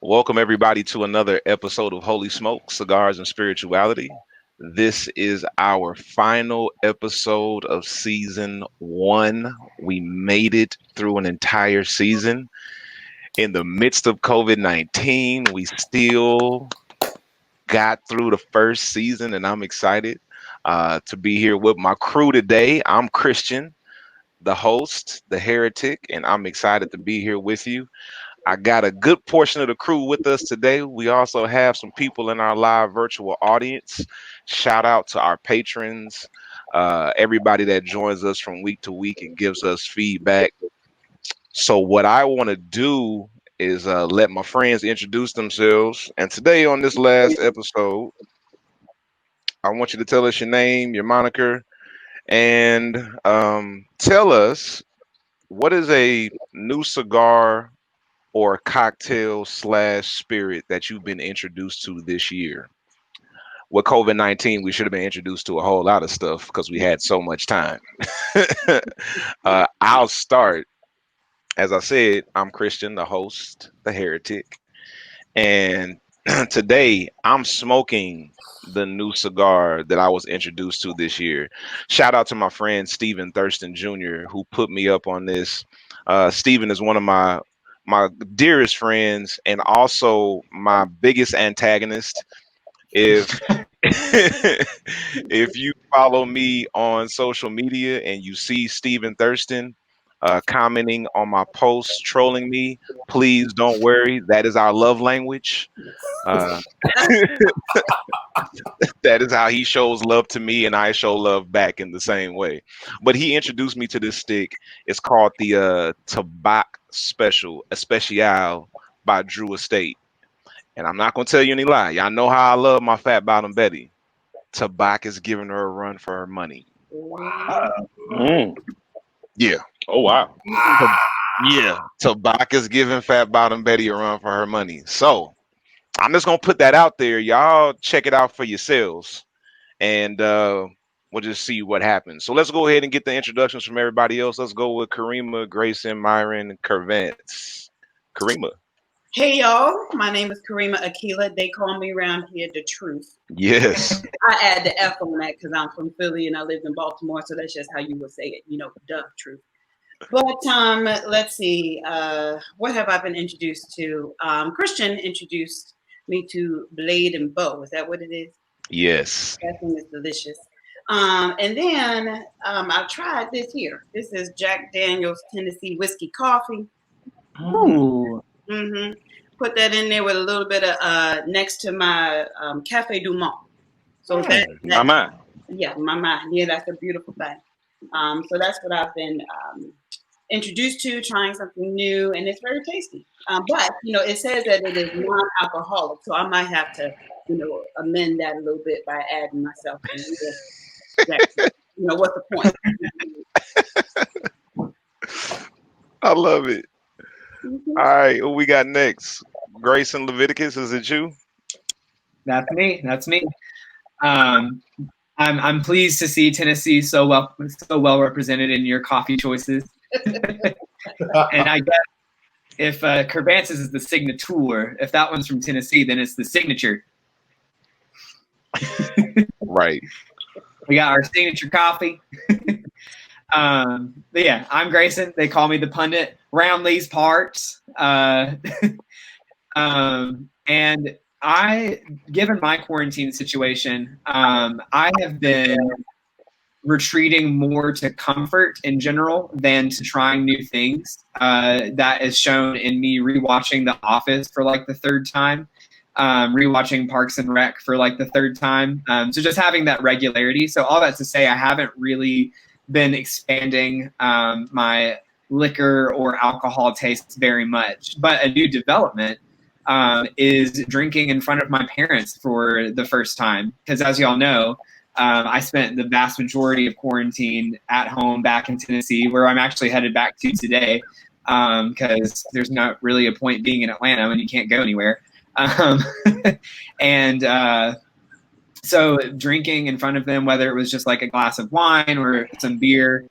Welcome, everybody, to another episode of Holy Smoke, Cigars and Spirituality. This is our final episode of season one. We made it through an entire season. In the midst of COVID-19, we still got through the first season, and I'm excited to be here with my crew today. I'm Christian, the host, the heretic, and I'm excited to be here with you. I got a good portion of the crew with us today. We also have some people in our live virtual audience. Shout out to our patrons, everybody that joins us from week to week and gives us feedback. So, what I want to do is let my friends introduce themselves. And today, on this last episode, I want you to tell us your name, your moniker, and tell us what is a new cigar or cocktail slash spirit that you've been introduced to this year. With COVID-19, we should have been introduced to a whole lot of stuff because we had so much time. I'll start. As I said, I'm Christian, the host, the heretic. And today I'm smoking the new cigar that I was introduced to this year. Shout out to my friend Stephen Thurston Jr., who put me up on this. Stephen is one of my dearest friends and also my biggest antagonist. If if you follow me on social media and you see Stephen Thurston commenting on my posts, trolling me, please don't worry. That is our love language. Uh, that is how he shows love to me, and I show love back in the same way. But he introduced me to this stick. It's called the Tabac Especial by Drew Estate. And I'm not gonna tell you any lie. Y'all know how I love my fat bottom Betty. Tabac is giving her a run for her money. Mm. Yeah. Oh wow. Yeah. Tabac is giving fat bottom Betty a run for her money. So I'm just gonna put that out there. Y'all check it out for yourselves. And we'll just see what happens. So let's go ahead and get the introductions from everybody else. Let's go with Karima, Grayson, Myron, and Kervance. Karima. Hey y'all, my name is Karima Akila. They call me around here the truth. Yes. I add the F on that because I'm from Philly and I lived in Baltimore, so that's just how you would say it, duh, truth. But let's see, what have I been introduced to? Christian introduced me to Blade and Bow. Is that what it is? Yes. That thing is delicious. And then I tried this here. This is Jack Daniel's Tennessee Whiskey Coffee. Ooh. Mm-hmm. Put that in there with a little bit of next to my Cafe Du Monde. So My mind. yeah, my mind. Yeah, that's a beautiful thing. So that's what I've been introduced to, trying something new, and it's very tasty. But it says that it is non-alcoholic, so I might have to amend that a little bit by adding myself in there. What's the point? I love it. Mm-hmm. All right, who we got next? Grayson Leviticus, is it you? That's me. I'm pleased to see Tennessee so well represented in your coffee choices. And I guess if Kervance's is the signature, if that one's from Tennessee, then it's the signature. Right. We got our signature coffee. But yeah, I'm Grayson. They call me the pundit round these parts. And given my quarantine situation, I have been retreating more to comfort in general than to trying new things. That is shown in me rewatching The Office for like the third time, rewatching Parks and Rec for like the third time. So just having that regularity. So all that to say, I haven't really been expanding my liquor or alcohol tastes very much. But a new development is drinking in front of my parents for the first time. Because as y'all know, I spent the vast majority of quarantine at home back in Tennessee, where I'm actually headed back to today, because there's not really a point being in Atlanta when you can't go anywhere. So drinking in front of them, whether it was just like a glass of wine or some beer,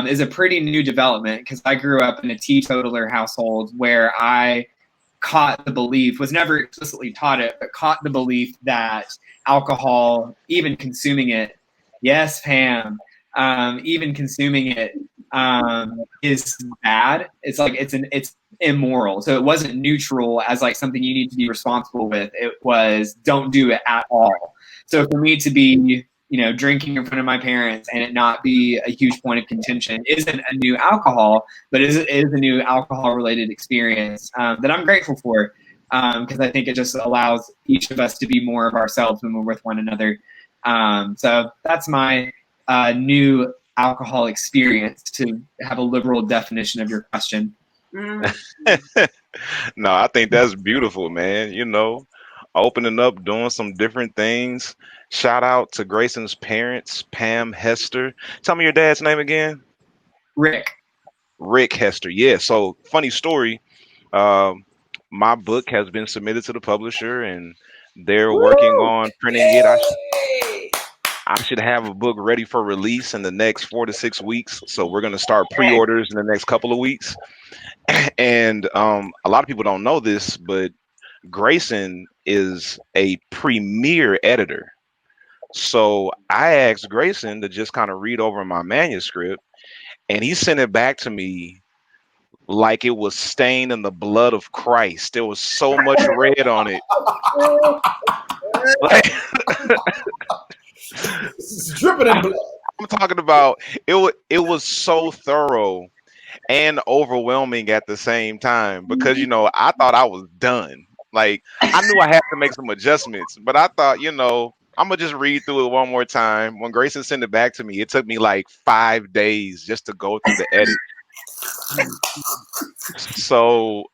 is a pretty new development, because I grew up in a teetotaler household where I caught the belief, was never explicitly taught it, but caught the belief that alcohol, even consuming it, yes, Pam, even consuming it is bad. It's like it's immoral. So it wasn't neutral as like something you need to be responsible with. It was don't do it at all. So for me to be, you know, drinking in front of my parents and it not be a huge point of contention isn't a new alcohol, but it is a new alcohol-related experience that I'm grateful for, because I think it just allows each of us to be more of ourselves when we're with one another. So that's my new alcohol experience, to have a liberal definition of your question. No, I think that's beautiful, man. You know, opening up, doing some different things. Shout out to Grayson's parents, Pam Hester. Tell me your dad's name again. Rick Hester. Yeah. So funny story. Um, my book has been submitted to the publisher, and they're working Woo! on printing it. Yay! I should have a book ready for release in the next 4 to 6 weeks. So we're going to start pre-orders in the next couple of weeks. And a lot of people don't know this, but Grayson is a premier editor. So I asked Grayson to just kind of read over my manuscript, and he sent it back to me like it was stained in the blood of Christ. There was so much red on it. Like, It's dripping in blood. I'm talking about it was so thorough and overwhelming at the same time, because you know I thought I was done. Like, I knew I had to make some adjustments, but I thought, you know, I'm gonna just read through it one more time. When Grayson sent it back to me, it took me like 5 days just to go through the edit. So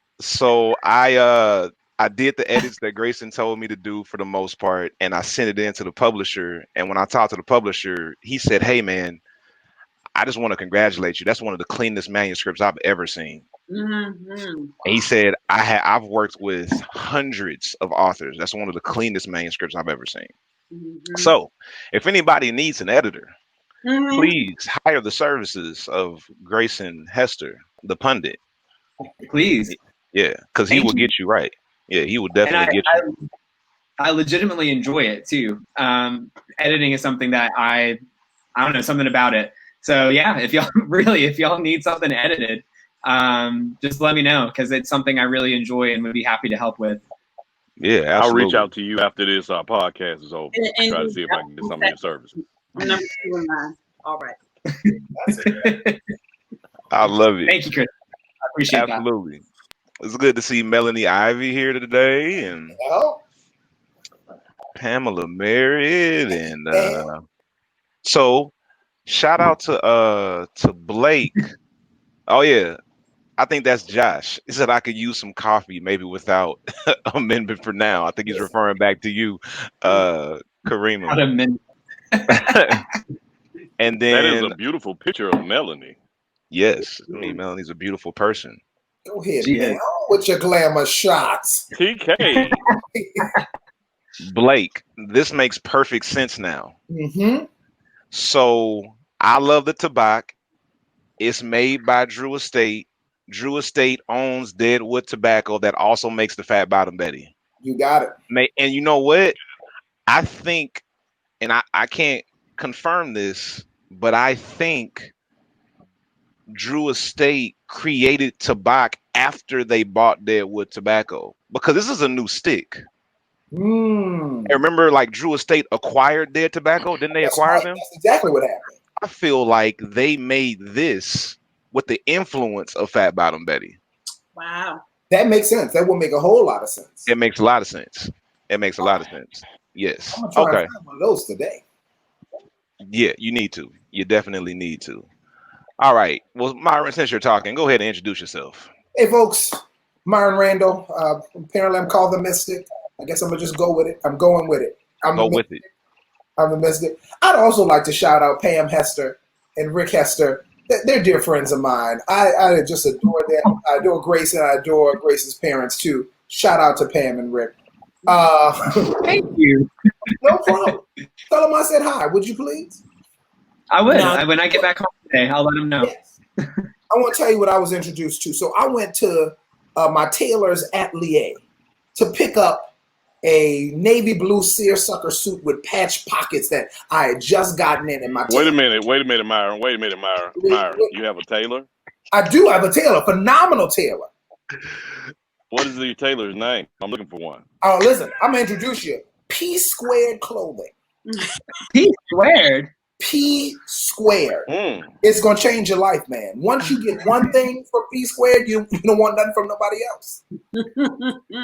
I did the edits that Grayson told me to do for the most part, and I sent it in to the publisher. And when I talked to the publisher, he said, "Hey man, I just want to congratulate you. That's one of the cleanest manuscripts I've ever seen." Mm-hmm. And he said, I've worked with hundreds of authors. That's one of the cleanest manuscripts I've ever seen. Mm-hmm. So if anybody needs an editor, Mm-hmm. please hire the services of Grayson Hester, the pundit. Please. Yeah, because he Thank will you. get you right. Yeah, he will And definitely get you. I legitimately enjoy it too. Editing is something that I don't know, something about it. So yeah, if y'all need something edited, just let me know, because it's something I really enjoy and would be happy to help with. Yeah, absolutely. I'll reach out to you after this podcast is over. And Try to see if I can get some of your services. Number 2 in line. All right. That's it. I love it. Thank you, Chris. I appreciate Absolutely. It's good to see Melanie Ivy here today, and Oh, Pamela married, and so shout out to Blake. Oh yeah, I think that's Josh. He said I could use some coffee, maybe without amendment for now. I think he's referring back to you, Karima. And That is then a beautiful picture of Melanie. yes, I mean Melanie's a beautiful person. go ahead, She man. is. With your glamour shots. TK. Blake, this makes perfect sense now. Mm-hmm. So I love the tobacco. It's made by Drew Estate. Drew Estate owns Deadwood Tobacco that also makes the Fat Bottom Betty. You got it. And you know what? I think, and I can't confirm this, but I think Drew Estate created tobacco after they bought Deadwood Tobacco, because this is a new stick. Mm. And remember, like, Drew Estate acquired their tobacco, didn't they That's acquire right. them? That's exactly what happened. I feel like they made this with the influence of Fat Bottom Betty. Wow. That makes sense. That will make a whole lot of sense. It makes a lot of sense. It makes a lot of sense. Yes. I'm gonna try Okay. to find one of those today. Yeah, you need to. You definitely need to. All right. Well, Myron, since you're talking, go ahead and introduce yourself. Hey, folks. Myron Randall. Apparently, I'm called the Mystic. I guess I'm gonna just go with it. I'm going with it. Go with it. I'm the Mystic. I'd also like to shout out Pam Hester and Rick Hester. They're dear friends of mine. I just adore them. I adore Grace, and I adore Grace's parents too. Shout out to Pam and Rick. Thank you. No problem. Tell them I said hi, would you please? I would. Now- When I get back home today, I'll let them know. Yes. I want to tell you what I was introduced to. So I went to my tailor's atelier to pick up a navy blue seersucker suit with patch pockets that I had just gotten in my tailor. Wait a minute, Myron. Myron, you have a tailor? I do have a tailor, phenomenal tailor. What is your tailor's name? I'm looking for one. Oh, listen, I'm going to introduce you. P Squared Clothing. P Squared? P Squared. It's going to change your life, man. Once you get one thing from P Squared, you don't want nothing from nobody else.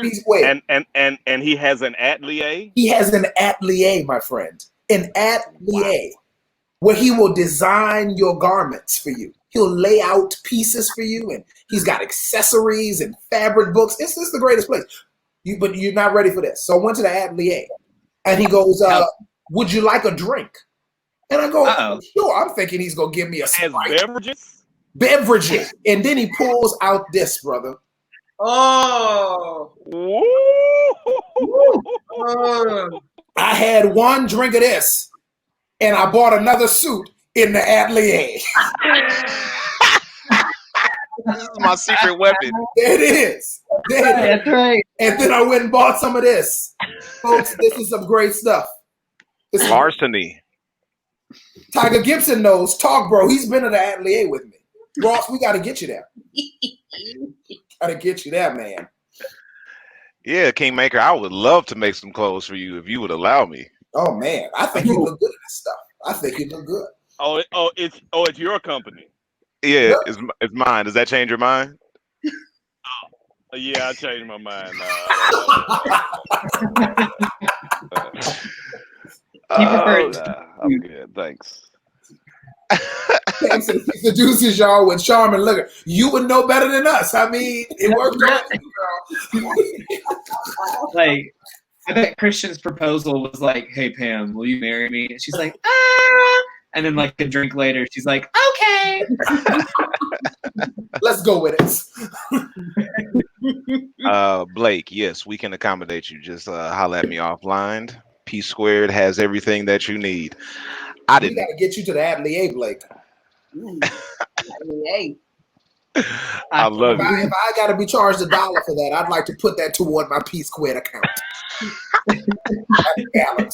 P Squared. And he has an atelier? He has an atelier, my friend. An atelier where he will design your garments for you. He'll lay out pieces for you, and he's got accessories and fabric books. It's the greatest place. But you're not ready for this. So I went to the atelier, and he goes, would you like a drink? And I go, sure. I'm thinking he's going to give me a Sprite. Beverages. And then he pulls out this, brother. Oh. I had one drink of this, and I bought another suit in the atelier. This is my secret weapon. There it is. That's right. And then I went and bought some of this. Folks, this is some great stuff. Larceny. Tiger Gibson knows. Talk, bro. He's been to the atelier with me. Ross, we got to get you there. Got to get you there, man. Yeah, Kingmaker, I would love to make some clothes for you if you would allow me. Oh, man. I think you look good at this stuff. I think you look good. It's your company. Yeah, it's mine. Does that change your mind? Yeah, I changed my mind. I'm good, thanks. Thanks to the juices, y'all, with charm and liquor. You would know better than us. I mean, it worked out, girl. Like, I bet Christian's proposal was like, "Hey Pam, will you marry me?" And she's like, "Ah." And then like a drink later, she's like, "Okay." Let's go with it. Blake, yes, we can accommodate you. Just holler at me offline. P Squared has everything that you need. We got to get you to the atelier, Blake. I love it. If I got to be charged $1 for that, I'd like to put that toward my P Squared account. I have a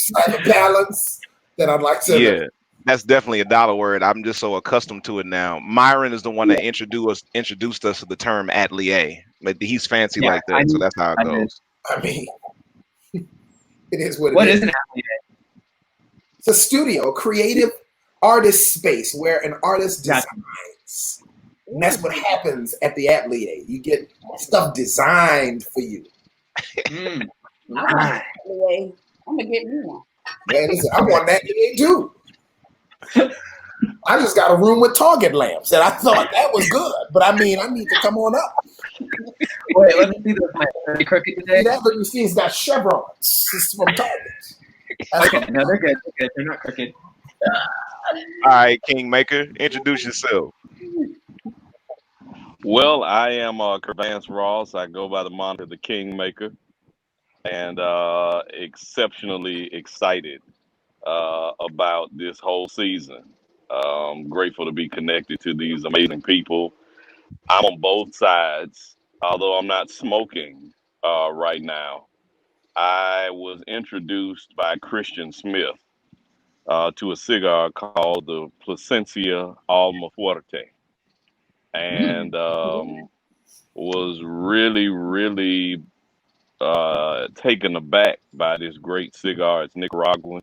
balance that I'd like to. Yeah, that's definitely a dollar word. I'm just so accustomed to it now. Myron is the one that introduced us to the term atelier. Like he's fancy like that, so that's how it goes. I mean, it is what it is. What is an atelier? It's a studio, creative artist space where an artist designs. And that's what happens at the atelier. You get stuff designed for you. I'm gonna get me one. Man, listen, I want that atelier too. I just got a room with Target lamps, and I thought that was good. But I mean, I need to come on up. Wait, let me see those. Are they crooked today? See that? Look, you see, it's got chevrons. This is from Target. Okay, no, they're good. They're good. They're not crooked. All right, Kingmaker, introduce yourself. Well, I am Kervance Ross. I go by the moniker the Kingmaker, and exceptionally excited about this whole season. Grateful to be connected to these amazing people. I'm on both sides, although I'm not smoking right now. I was introduced by Christian Smith to a cigar called the Plasencia Alma Fuerte, and was really, really taken aback by this great cigar. It's Nicaraguan,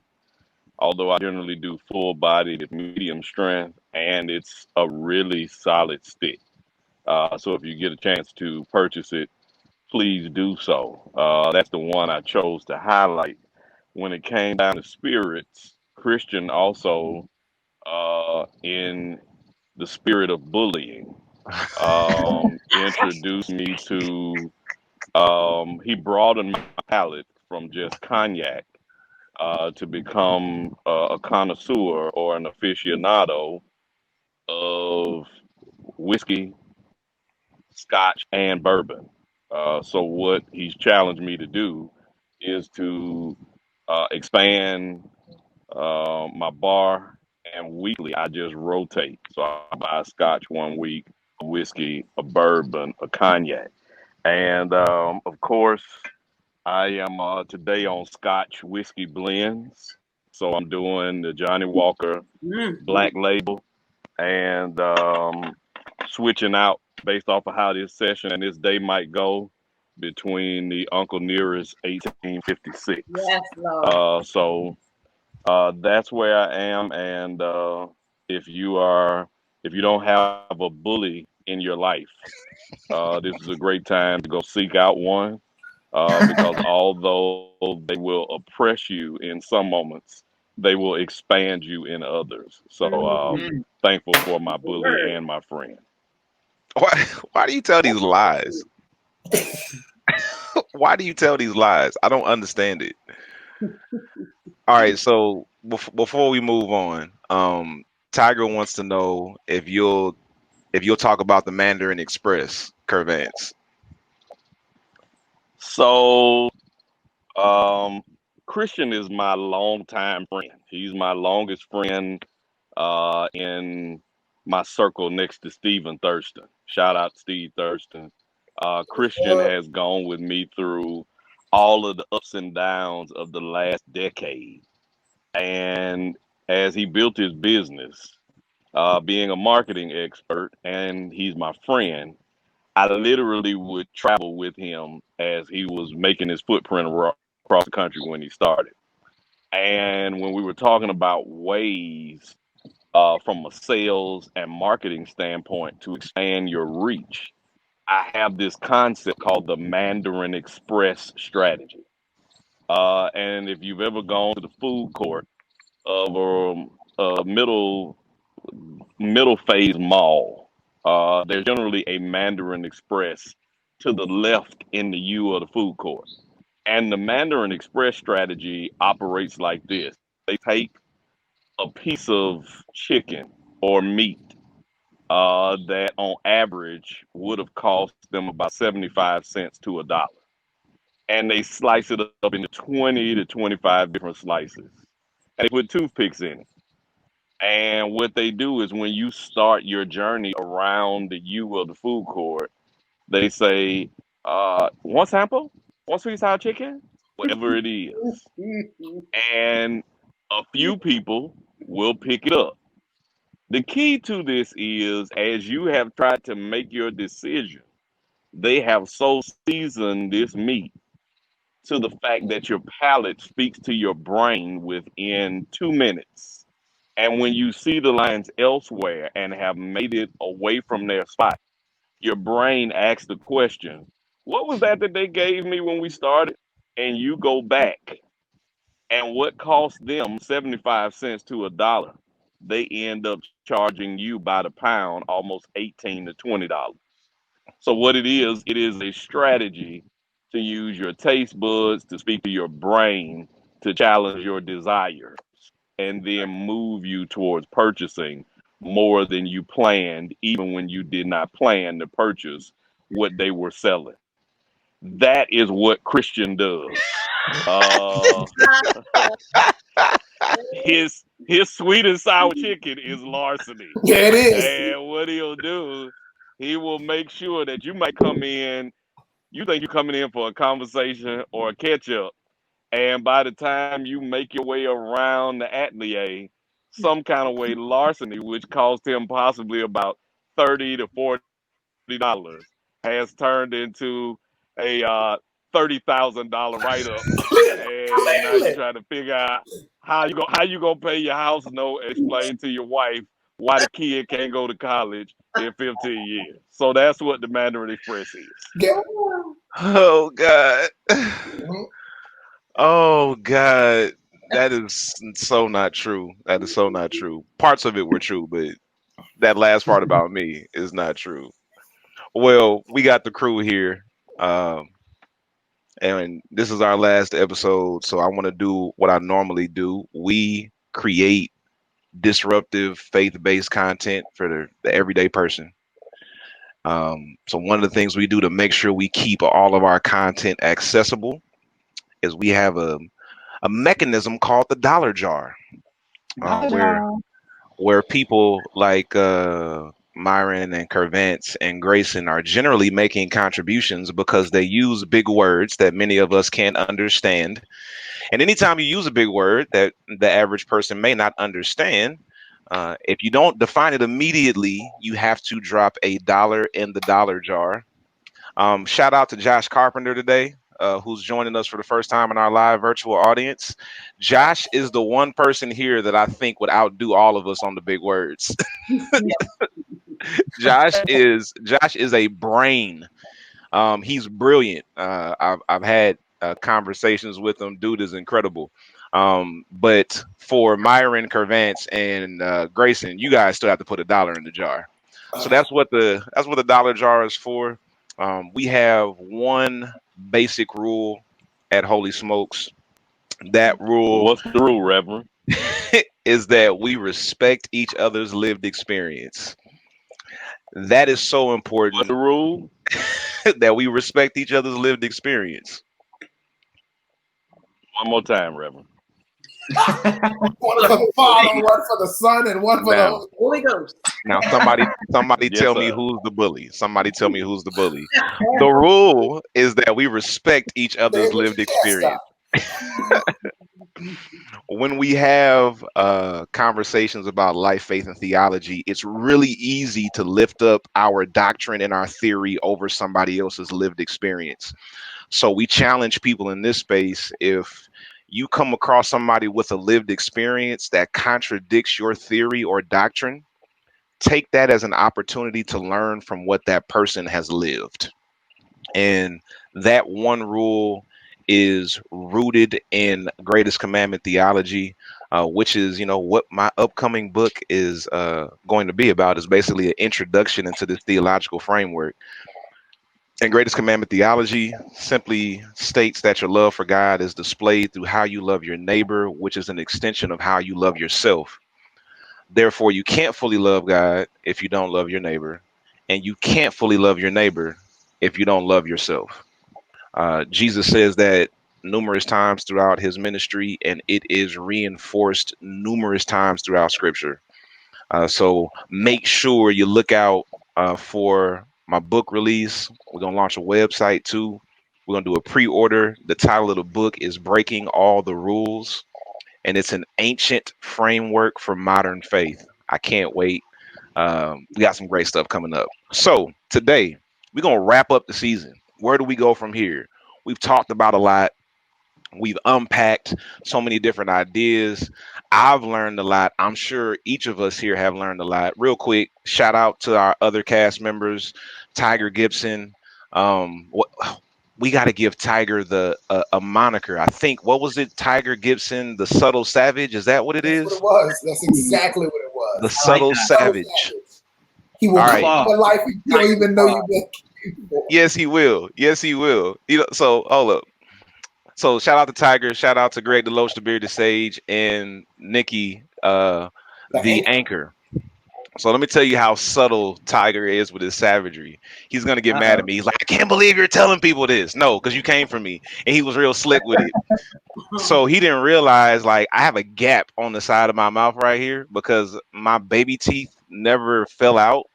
although I generally do full-bodied, it's medium strength, and it's a really solid stick. So if you get a chance to purchase it, please do so. That's the one I chose to highlight. When it came down to spirits, Christian also, in the spirit of bullying, introduced me to, he broadened my palate from just cognac to become a connoisseur or an aficionado of whiskey, scotch, and bourbon. So what he's challenged me to do is to expand my bar, and weekly I just rotate. So I buy a scotch one week, a whiskey, a bourbon, a cognac. And of course, I am today on Scotch whiskey blends. So I'm doing the Johnny Walker Black Label and switching out based off of how this session and this day might go between the Uncle Nearest 1856. Yes, Lord. So that's where I am. And if you are, if you don't have a bully in your life, this is a great time to go seek out one because although they will oppress you in some moments, they will expand you in others. So Mm. thankful for my The bully word. and my friend. Why? Why do you tell these lies? Why do you tell these lies? I don't understand it. All right, so before we move on, Tiger wants to know if you'll talk about the Mandarin Express, Curvance. So um, Christian is my longtime friend. He's my longest friend in my circle next to Stephen Thurston. Shout out Steve Thurston. Christian has gone with me through all of the ups and downs of the last decade. And as he built his business, being a marketing expert, and he's my friend, I literally would travel with him as he was making his footprint across the country when he started. And when we were talking about ways from a sales and marketing standpoint to expand your reach, I have this concept called the Mandarin Express strategy. And if you've ever gone to the food court of a middle phase mall, there's generally a Mandarin Express to the left in the U of the food court. And the Mandarin Express strategy operates like this. They take a piece of chicken or meat that on average would have cost them about 75 cents to a dollar. And they slice it up into 20 to 25 different slices. And they put toothpicks in it. And what they do is when you start your journey around the U of the food court, they say, one sample, one sweet sour chicken, whatever it is. And a few people will pick it up. The key to this is as you have tried to make your decision, they have so seasoned this meat to the fact that your palate speaks to your brain within 2 minutes. And when you see the lines elsewhere and have made it away from their spot, your brain asks the question, what was that they gave me when we started? And you go back. And what cost them 75 cents to a dollar, they end up charging you by the pound almost 18 to $20. So what it is a strategy to use your taste buds to speak to your brain to challenge your desires and then move you towards purchasing more than you planned, even when you did not plan to purchase what they were selling. That is what Christian does. Uh, his sweet and sour chicken is larceny. Yeah, it is. And what he'll do, he will make sure that you might come in, you think you're coming in for a conversation or a catch up, and by the time you make your way around the atelier, some kind of way larceny, which cost him possibly about 30 to $40, has turned into a $30,000 write up, and now you're Clearly. trying to figure out how you gonna pay your house note. Explain to your wife why the kid can't go to college in 15 years. So that's what the Mandarin Express is. Yeah. Oh God. Mhm. Oh God. That is so not true. That is so not true. Parts of it were true, but that last part about me is not true. Well, we got the crew here. Um, and this is our last episode, so I want to do what I normally do. We create disruptive faith-based content for the everyday person. So one of the things we do to make sure we keep all of our content accessible is we have a mechanism called the dollar jar, Dollar where jar. people like Myron and Curvance and Grayson are generally making contributions because they use big words that many of us can't understand. And anytime you use a big word that the average person may not understand, if you don't define it immediately, you have to drop $1 in the dollar jar. Shout out to Josh Carpenter today, who's joining us for the first time in our live virtual audience. Josh is the one person here that I think would outdo all of us on the big words. Josh is a brain. He's brilliant. I've had conversations with him. Dude is incredible. But for Myron, Curvance, and Grayson, you guys still have to put $1 in the jar. So that's what the dollar jar is for. We have one basic rule at Holy Smokes. That rule What's the rule, Reverend? is that we respect each other's lived experience. That is so What's important the rule? that we respect each other's lived experience. One more time, Reverend. One for the Father, one for the Son, and one for Now, the Holy Ghost. now somebody Yes, tell me sir. who's the bully. Somebody tell me who's the bully. The rule is that we respect each other's David lived Chester. experience. When we have conversations about life, faith, and theology, it's really easy to lift up our doctrine and our theory over somebody else's lived experience. So we challenge people in this space: if you come across somebody with a lived experience that contradicts your theory or doctrine, take that as an opportunity to learn from what that person has lived. And that one rule is rooted in greatest commandment theology, which is, what my upcoming book is going to be about, is basically an introduction into this theological framework. And greatest commandment theology simply states that your love for God is displayed through how you love your neighbor, which is an extension of how you love yourself. Therefore, you can't fully love God if you don't love your neighbor, and you can't fully love your neighbor if you don't love yourself. Jesus says that numerous times throughout his ministry, and it is reinforced numerous times throughout Scripture. So make sure you look out for my book release. We're going to launch a website too. We're going to do a pre order. The title of the book is Breaking All the Rules, and it's an ancient framework for modern faith. I can't wait. We got some great stuff coming up. So today, we're going to wrap up the season. Where do we go from here? We've talked about a lot. We've unpacked so many different ideas. I've learned a lot. I'm sure each of us here have learned a lot. Real quick, shout out to our other cast members, Tiger Gibson. What we got to give Tiger a moniker. I think, what was it? Tiger Gibson, the subtle savage. Is that what it That's what it is? was. That's exactly what it The was. I like subtle that. savage. He will All come right. to life you don't even know you've been. Yes, he will. Yes, he will. So hold up. So shout out to Tiger, shout out to Greg Deloach, the bearded sage, and Nikki, The the anchor. anchor. So let me tell you how subtle Tiger is with his savagery. He's gonna get mad at me. He's like, I can't believe you're telling people this. No, because you came from me, and he was real slick with it. So he didn't realize, like, I have a gap on the side of my mouth right here because my baby teeth never fell out,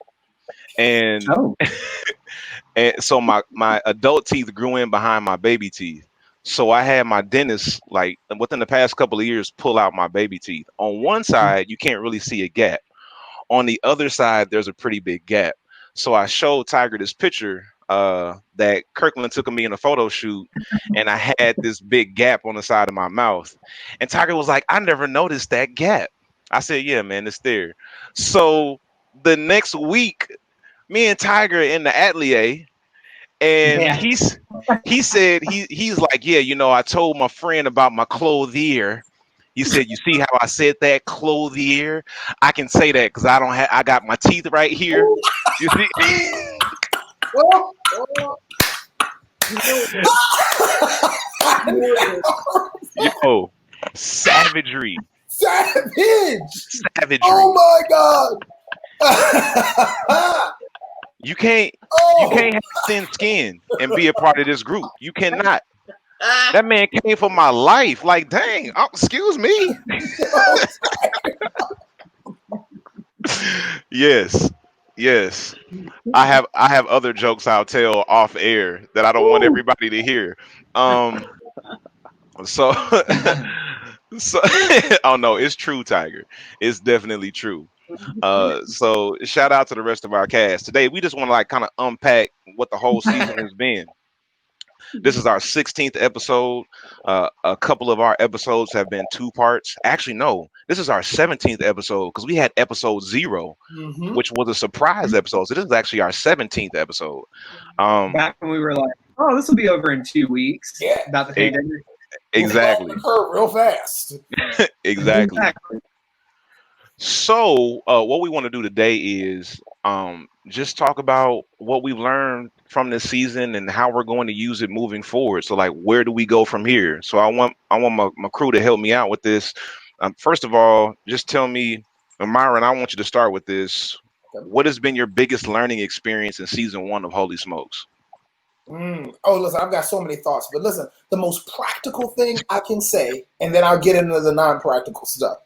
and Oh, and so my adult teeth grew in behind my baby teeth. So I had my dentist, like, within the past couple of years, pull out my baby teeth. On one side, you can't really see a gap. On the other side, there's a pretty big gap. So I showed Tiger this picture that Kirkland took of me in a photo shoot, and I had this big gap on the side of my mouth. And Tiger was like, I never noticed that gap. I said, yeah, man, it's there. So the next week, me and Tiger in the atelier, and yeah. he said he's like, yeah, I told my friend about my clothier. He said, you see how I said that, clothier? I can say that because I got my teeth right here. You see? Oh, oh, Yo, savagery. Savage! Savagery. Oh my God! You can't have thin skin and be a part of this group. You cannot. That man came for my life. Like, dang, excuse me. Yes. Yes. I have other jokes I'll tell off air that I don't want Woo. everybody to hear. Um so so oh no, it's true, Tiger. It's definitely true. So shout out to the rest of our cast. Today we just want to like kind of unpack what the whole season has been. This is our 16th episode. A couple of our episodes have been two parts. Actually, no, this is our 17th episode because we had episode 0, Mm-hmm. which was a surprise episode. So this is actually our 17th episode. Back when we were like, oh, this will be over in 2 weeks. Yeah. About the E- pandemic. We'll flatten exactly. the curve real fast. Exactly. So, what we want to do today is just talk about what we've learned from this season and how we're going to use it moving forward. So, like, where do we go from here? So, I want my crew to help me out with this. First of all, just tell me, Myron, I want you to start with this. What has been your biggest learning experience in season 1 of Holy Smokes? Oh, listen, I've got so many thoughts, but listen, the most practical thing I can say, and then I'll get into the non-practical stuff,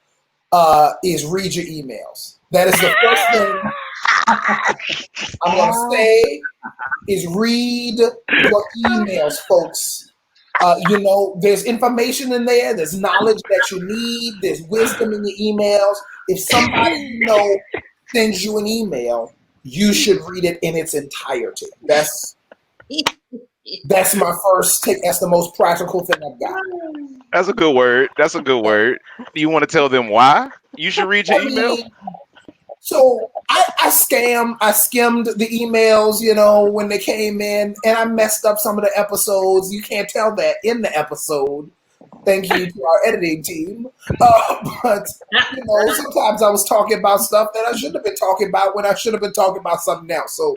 is read your emails. That is the first thing I'm going to say is read your emails, folks. There's information in there. There's knowledge that you need. There's wisdom in your emails. If somebody you know sends you an email, you should read it in its entirety. That's my first take. That's the most practical thing I've got. That's a good word. That's a good word. Do you want to tell them why you should read your email? So I skimmed the emails, when they came in, and I messed up some of the episodes. You can't tell that in the episode. Thank you to our editing team. But sometimes I was talking about stuff that I shouldn't have been talking about when I should have been talking about something else. So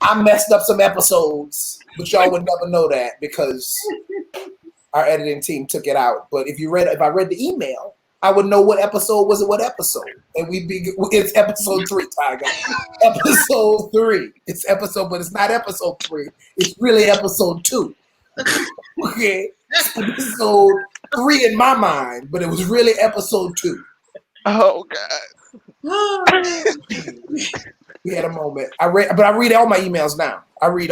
I messed up some episodes, but y'all would never know that because our editing team took it out. But if I read the email, I would know what episode was what episode. And it's episode 3, Tiger. Episode 3. It's episode, but it's not episode 3. It's really episode 2. Okay. Episode 3 in my mind, but it was really episode 2. Oh God. We had a moment. I read all my emails now. I read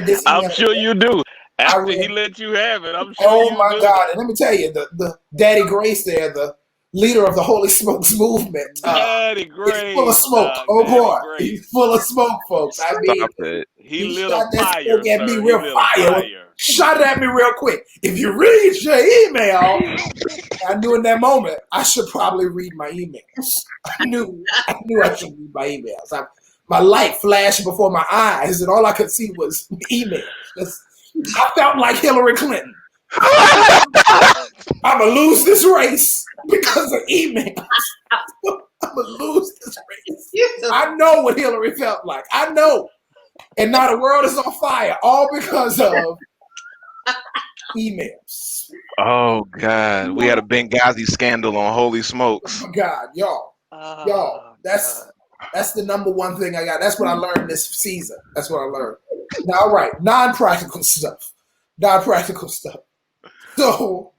this email. I'm sure you do. After he let you have it, I'm sure Oh you my do. God. And let me tell you, the Daddy Grace there, the leader of the Holy Smokes movement. Daddy Grace. He's full of smoke. Daddy Boy. Grace. He's full of smoke, folks. I mean, Stop it. He lit shot a that fire, smoke at me sir. real He lit fire. a fire. Shot it at me real quick. If you read your email, I knew in that moment I should probably read my emails. I knew I should read my emails. My light flashed before my eyes, and all I could see was emails. I felt like Hillary Clinton. I'm going to lose this race because of emails. I'm going to lose this race. I know what Hillary felt like. I know. And now the world is on fire, all because of emails. Oh God. We had a Benghazi scandal on Holy Smokes. Oh, God, y'all, that's the number one thing I got. That's what I learned this season. That's what I learned. Now, all right, non-practical stuff. So,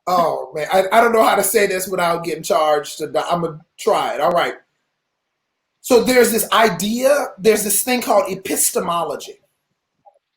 oh man, I don't know how to say this without getting charged. I'm gonna try it. All right. So there's this thing called epistemology,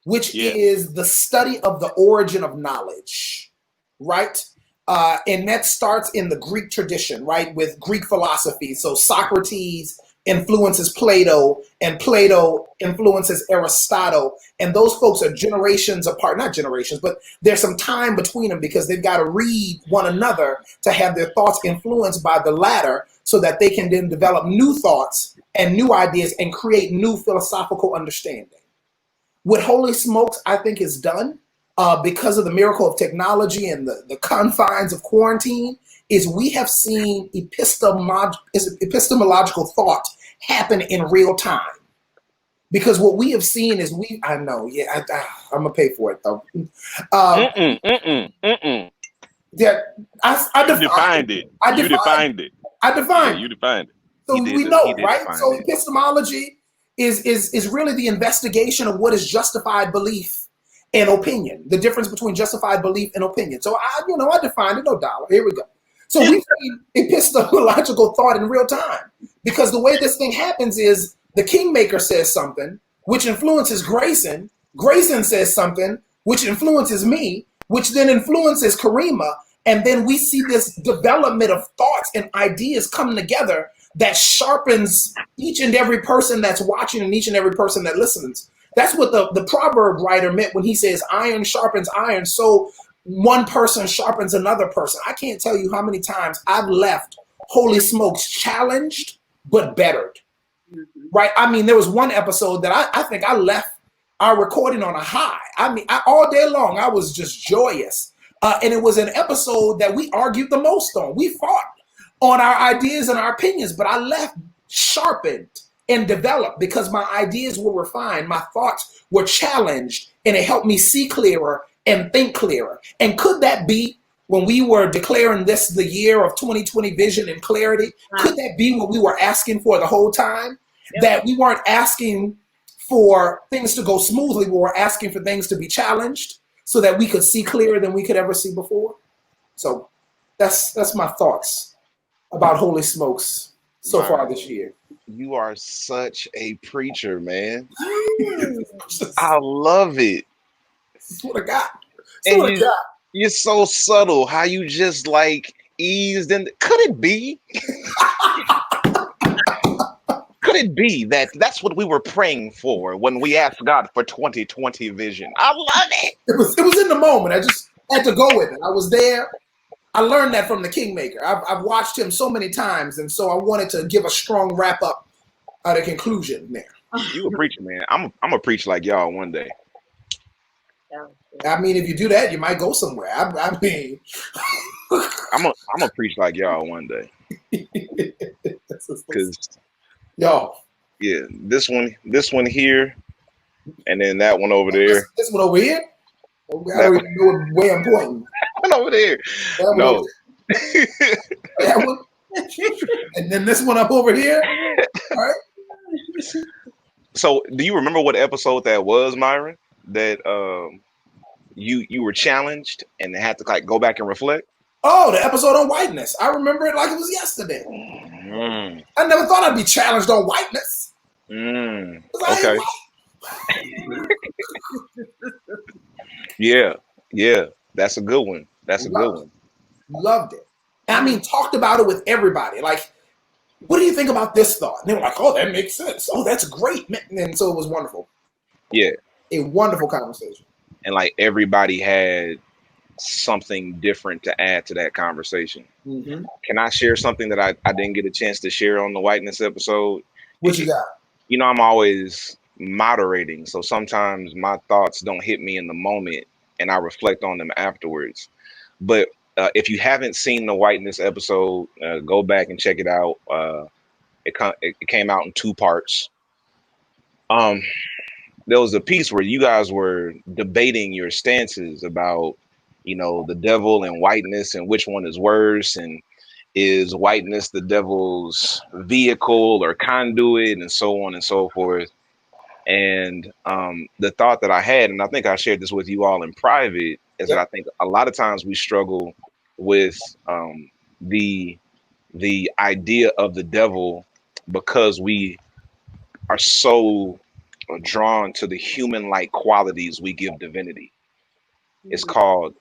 which is the study of the origin of knowledge, right? And that starts in the Greek tradition, right, with Greek philosophy. So Socrates influences Plato, and Plato influences Aristotle. And those folks are generations apart, not generations, but there's some time between them because they've got to read one another to have their thoughts influenced by the latter so that they can then develop new thoughts and new ideas and create new philosophical understanding. What Holy Smokes, I think, is done because of the miracle of technology and the confines of quarantine is we have seen epistemological thought happen in real time. Because what we have seen is I'm going to pay for it, though. Yeah, I defined it. You defined it. So we know, right? So epistemology is really the investigation of what is justified belief and opinion. The difference between justified belief and opinion. So I defined it, no dollar. Here we go. So we see epistemological thought in real time because the way this thing happens is the Kingmaker says something, which influences Grayson. Grayson says something, which influences me, which then influences Karima. And then we see this development of thoughts and ideas come together that sharpens each and every person that's watching and each and every person that listens. That's what the proverb writer meant when he says iron sharpens iron. So one person sharpens another person. I can't tell you how many times I've left Holy Smokes challenged, but bettered. Right? I mean, there was one episode that I think I left our recording on a high. I mean, all day long, I was just joyous. And it was an episode that we argued the most on. We fought on our ideas and our opinions, but I left sharpened and developed because my ideas were refined, my thoughts were challenged, and it helped me see clearer and think clearer. And could that be when we were declaring this the year of 2020 vision and clarity? Could that be what we were asking for the whole time? Yep. That we weren't asking for things to go smoothly, we were asking for things to be challenged so that we could see clearer than we could ever see before. So that's my thoughts about Holy Smokes so far this year. You are such a preacher, man. I love it. This is what I got. This what I got. You're so subtle. How you just like eased in. Could it be? Could it be that that's what we were praying for when we asked God for 2020 vision? I love it. It was in the moment. I just had to go with it. I was there. I learned that from the Kingmaker. I've watched him so many times, and so I wanted to give a strong wrap up at a conclusion there. You a preacher, man. I'm a preach like y'all one day. I mean, if you do that, you might go somewhere. I mean, I'm a preach like y'all one day. Because yeah, this one here, and then that one over there. This one over here. I don't even know what way I'm pointing. One over there. No. That one. And then this one up over here. All right. So, do you remember what episode that was, Myron? That you were challenged and had to like go back and reflect? Oh, the episode on whiteness. I remember it like it was yesterday. I never thought I'd be challenged on whiteness. Okay. Yeah. That's a good one. Loved it. And I mean, talked about it with everybody. Like, what do you think about this thought? And they were like, oh, that makes sense. Oh, that's great. And so it was wonderful. Yeah. A wonderful conversation. And like everybody had something different to add to that conversation. Mm-hmm. Can I share something that I didn't get a chance to share on the whiteness episode? What you got? You know, I'm always moderating. So sometimes my thoughts don't hit me in the moment and I reflect on them afterwards. But if you haven't seen the whiteness episode, go back and check it out. It came out in 2 parts. There was a piece where you guys were debating your stances about, you know, the devil and whiteness and which one is worse, and is whiteness the devil's vehicle or conduit, and so on and so forth. And the thought that I had, and I think I shared this with you all in private, is that I think a lot of times we struggle with the idea of the devil because we are so drawn to the human-like qualities we give divinity. It's called,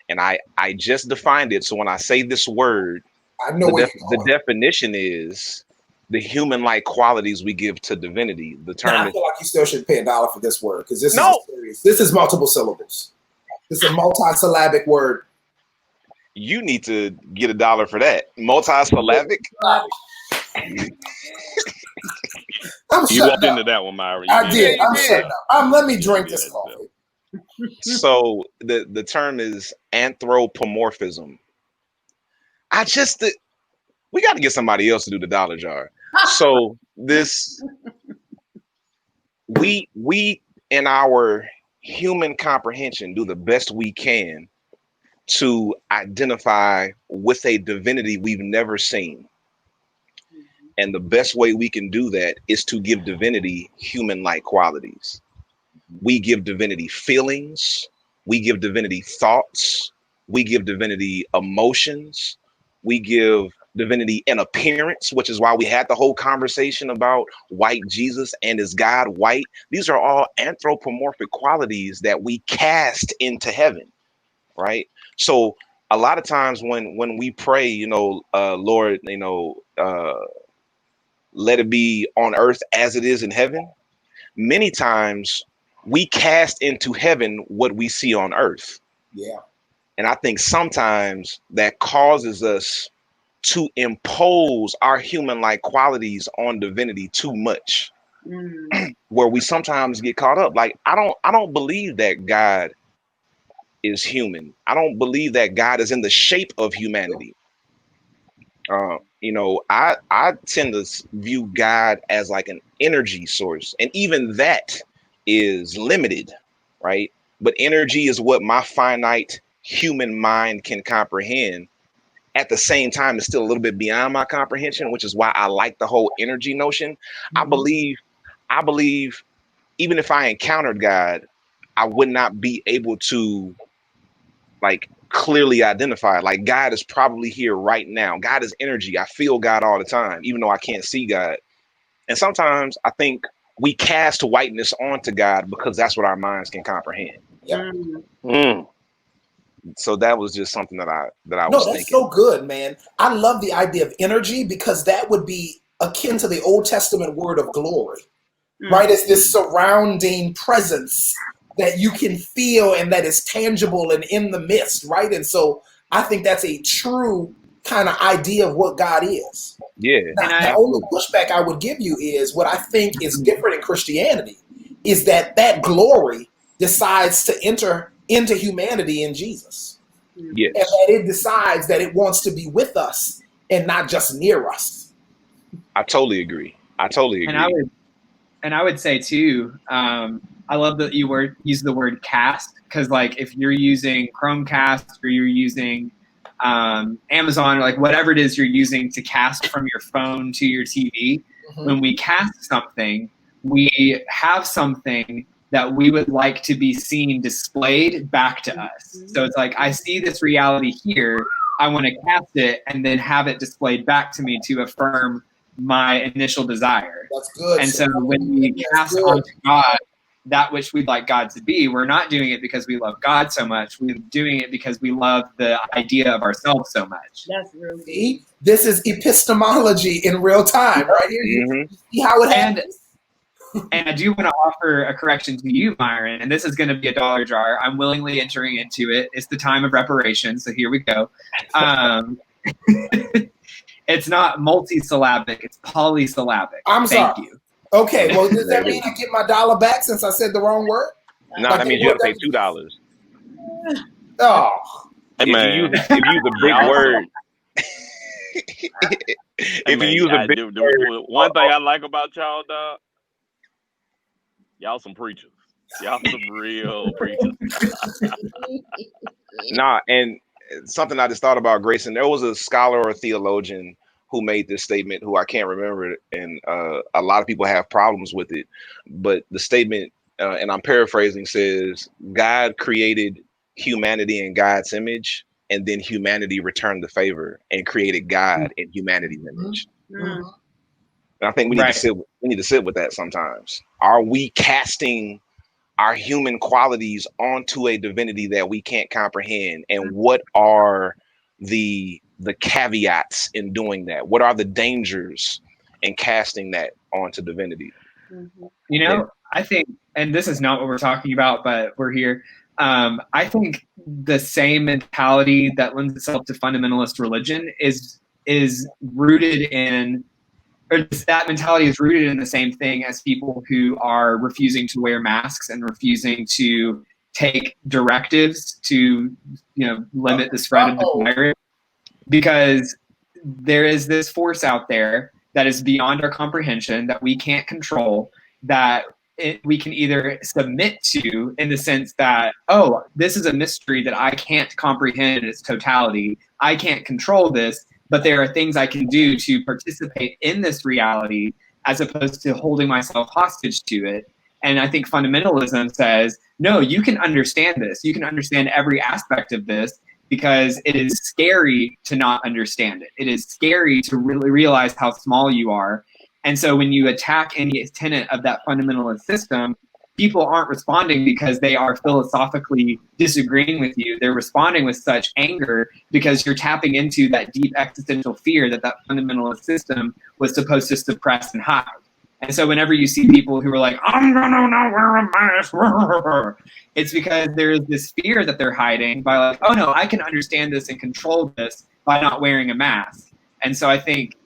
and I just defined it. So when I say this word, I know the definition is the human-like qualities we give to divinity. The term I feel like you still should pay $1 for this word because this No. is serious. This is multiple syllables. This is a multi-syllabic word. You need to get $1 for that. Multi-syllabic. You walked into that one, Myron. I did. I'm shutting up. Let me drink this coffee. So the term is anthropomorphism. We got to get somebody else to do the dollar jar. So we in our human comprehension do the best we can to identify with a divinity we've never seen. And the best way we can do that is to give divinity human-like qualities. We give divinity feelings. We give divinity thoughts. We give divinity emotions. We give divinity in appearance, which is why we had the whole conversation about white Jesus and is God white. These are all anthropomorphic qualities that we cast into heaven, right? So a lot of times when we pray, Lord, let it be on earth as it is in heaven, many times we cast into heaven what we see on earth. Yeah. And I think sometimes that causes us to impose our human-like qualities on divinity too much, where we sometimes get caught up. Like, I don't believe that God is human. I don't believe that God is in the shape of humanity. I tend to view God as like an energy source, and even that is limited, right? But energy is what my finite human mind can comprehend. At the same time, it's still a little bit beyond my comprehension, which is why I like the whole energy notion. I believe even if I encountered God, I would not be able to like clearly identify. Like, God is probably here right now. God is energy. I feel God all the time, even though I can't see God. And sometimes I think we cast whiteness onto God because that's what our minds can comprehend. Yeah. So that was just something that I No, was that's thinking. so good, man. I love the idea of energy because that would be akin to the Old Testament word of glory, right? It's this surrounding presence that you can feel and that is tangible and in the midst, right? And so I think that's a true kind of idea of what God is. Yeah. Now, the only pushback I would give you is what I think is different in Christianity is that glory decides to enter into humanity in Jesus. Yes. And that it decides that it wants to be with us and not just near us. I totally agree. And I would say too, I love that you use the word cast, because like if you're using Chromecast or you're using Amazon, or like whatever it is you're using to cast from your phone to your TV, when we cast something, we have something that we would like to be seen displayed back to us. So it's like, I see this reality here, I want to cast it and then have it displayed back to me to affirm my initial desire. That's good. And so when we cast onto God that which we'd like God to be, we're not doing it because we love God so much. We're doing it because we love the idea of ourselves so much. That's real. See, this is epistemology in real time, right here. You see how it happens. And I do want to offer a correction to you, Myron, and this is going to be a dollar jar. I'm willingly entering into it. It's the time of reparation, so here we go. It's not multisyllabic, it's polysyllabic. I'm sorry. Thank you. Okay, well, does that mean I get my $1 back since I said the wrong word? No, that means you have to pay $2. Oh. If you use a big word. If you use a big word. One thing I like about y'all, dog, y'all some preachers. Y'all some real preachers. Nah, and something I just thought about, Grayson, there was a scholar or a theologian who made this statement, who I can't remember it, and a lot of people have problems with it. But the statement, and I'm paraphrasing, says, God created humanity in God's image, and then humanity returned the favor and created God in humanity's image. And I think we need to sit with that sometimes. Are we casting our human qualities onto a divinity that we can't comprehend? And what are the caveats in doing that? What are the dangers in casting that onto divinity? I think, and this is not what we're talking about, but we're here. I think the same mentality that lends itself to fundamentalist religion is rooted in, or that mentality is rooted in the same thing as people who are refusing to wear masks and refusing to take directives to, limit the spread of the virus, because there is this force out there that is beyond our comprehension, that we can't control, that we can either submit to, in the sense that, oh, this is a mystery that I can't comprehend in its totality. I can't control this, but there are things I can do to participate in this reality, as opposed to holding myself hostage to it. And I think fundamentalism says, no, you can understand this. You can understand every aspect of this, because it is scary to not understand it. It is scary to really realize how small you are. And so when you attack any tenet of that fundamentalist system, people aren't responding because they are philosophically disagreeing with you. They're responding with such anger because you're tapping into that deep existential fear that that fundamentalist system was supposed to suppress and hide. And so whenever you see people who are like, I'm gonna not wear a mask, it's because there's this fear that they're hiding by like, oh no, I can understand this and control this by not wearing a mask. And so I think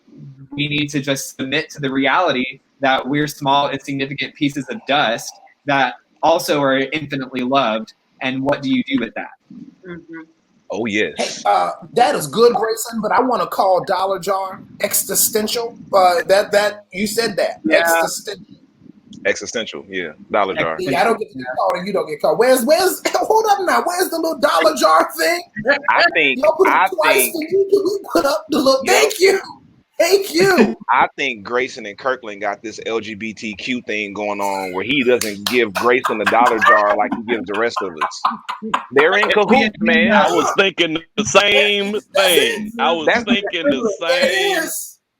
we need to just submit to the reality that we're small, insignificant pieces of dust that also are infinitely loved. And what do you do with that? Mm-hmm. Oh, yes. That is good, Grayson, but I want to call Dollar Jar existential. That you said that. Yeah. Existential, yeah. Dollar Jar. Yeah, I don't get called and you don't get called. Where's hold up now? Where's the little Dollar Jar thing? I think Y'all put it twice. Can we put up the little thank you. Thank you. I think Grayson and Kirkland got this LGBTQ thing going on where he doesn't give Grayson the Dollar Jar like he gives the rest of us. They're in cahoots, man. I was thinking the same thing. I was thinking the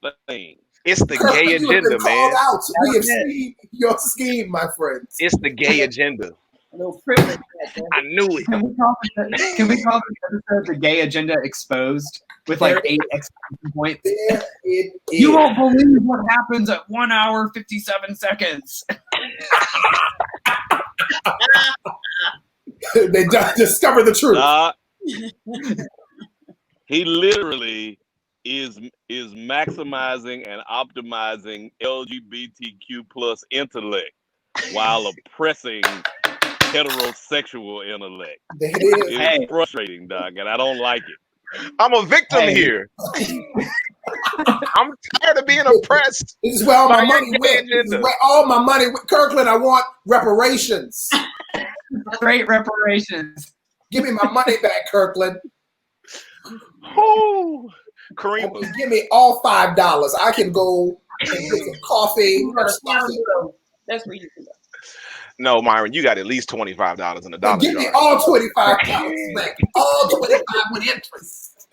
same thing. It's the gay agenda, man. Out. We have seen your scheme, my friends. It's the gay agenda. A little privilege. I knew it. Can we call this episode the gay agenda exposed with like 8 exclamation points? There it is. You won't believe what happens at 1 hour 57 seconds. They discover the truth. He literally is maximizing and optimizing LGBTQ plus intellect while oppressing heterosexual intellect. There it is. It's frustrating, Doc, and I don't like it. I'm a victim here. I'm tired of being oppressed. This is where all my money went. This is where all my money went. Kirkland, I want reparations. Great reparations. Give me my money back, Kirkland. Oh, Kareem. Give me all $5. I can go and get some coffee. That's where you can go. No, Myron, you got at least $25 in the Dollar Give Jar. me all $25 back. All 25 with interest.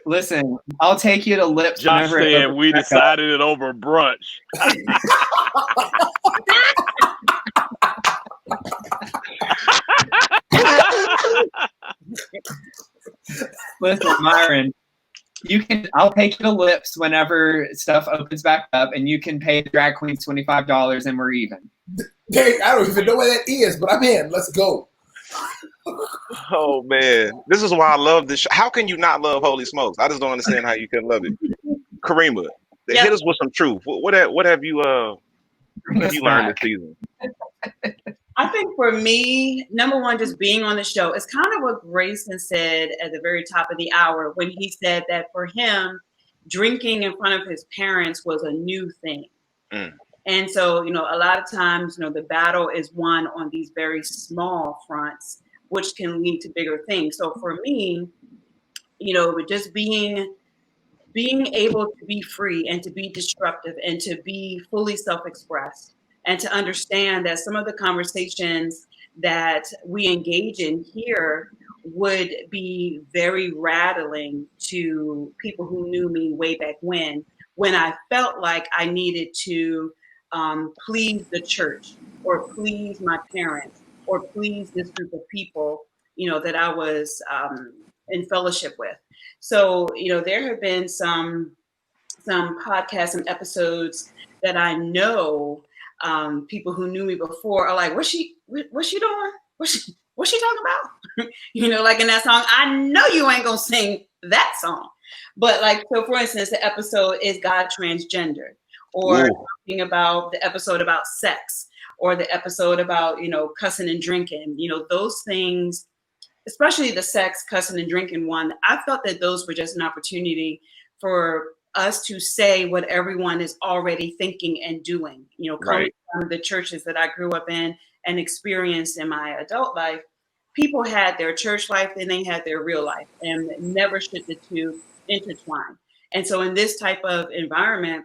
Listen. I'll take you to Lips. Josh said we decided it over brunch. Listen, Myron, I'll take you to Lips whenever stuff opens back up, and you can pay the drag queens $25, and we're even. Dang, I don't even know where that is, but I'm in. Let's go. Oh man, this is why I love this show. How can you not love Holy Smokes? I just don't understand how you can love it. Karima, hit us with some truth. What have you learned this season? I think for me, number one, just being on the show, it's kind of what Grayson said at the very top of the hour when he said that for him, drinking in front of his parents was a new thing. Mm. And so, a lot of times, the battle is won on these very small fronts, which can lead to bigger things. So for me, just being able to be free and to be disruptive and to be fully self-expressed and to understand that some of the conversations that we engage in here would be very rattling to people who knew me way back when I felt like I needed to please the church or please my parents or please this group of people, that I was in fellowship with. So, there have been some podcasts and episodes that I know people who knew me before are like, what's she doing? What's she talking about? Like in that song, I know you ain't gonna sing that song. But so for instance, the episode is God transgender, or talking about the episode about sex, or the episode about, cussing and drinking, those things, especially the sex, cussing and drinking one, I felt that those were just an opportunity for us to say what everyone is already thinking and doing, coming from the churches that I grew up in and experienced in my adult life. People had their church life, then they had their real life, and never should the two intertwine. And so in this type of environment,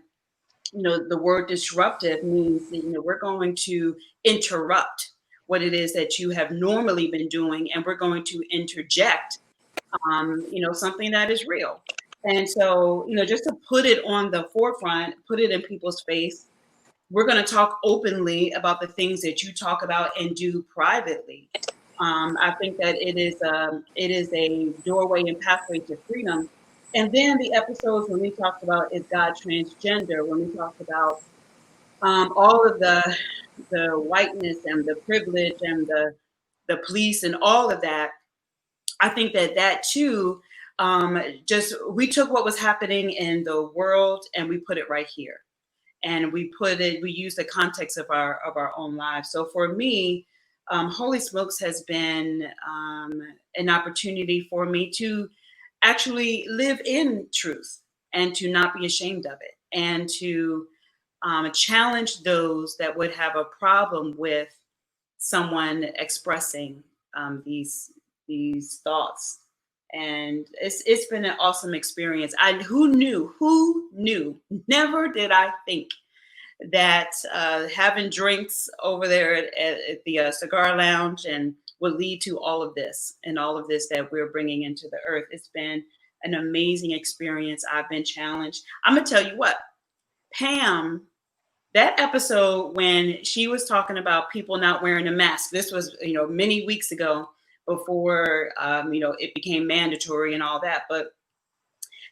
the word disruptive means that, we're going to interrupt. what it is that you have normally been doing, and we're going to interject, something that is real. And so, just to put it on the forefront, put it in people's face, we're going to talk openly about the things that you talk about and do privately. I think that it is a doorway and pathway to freedom. And then the episodes when we talked about is God transgender, when we talked about all of the whiteness and the privilege and the police and all of that, I think that too, we took what was happening in the world and we put it right here. And we use the context of our own lives. So for me, Holy Smokes has been an opportunity for me to actually live in truth and to not be ashamed of it, and to challenge those that would have a problem with someone expressing these thoughts. And it's been an awesome experience. Who knew? Never did I think that having drinks over there at the Cigar Lounge and would lead to all of this that we're bringing into the earth. It's been an amazing experience. I've been challenged. I'm gonna tell you what, Pam, that episode when she was talking about people not wearing a mask, this was, many weeks ago before, it became mandatory and all that, but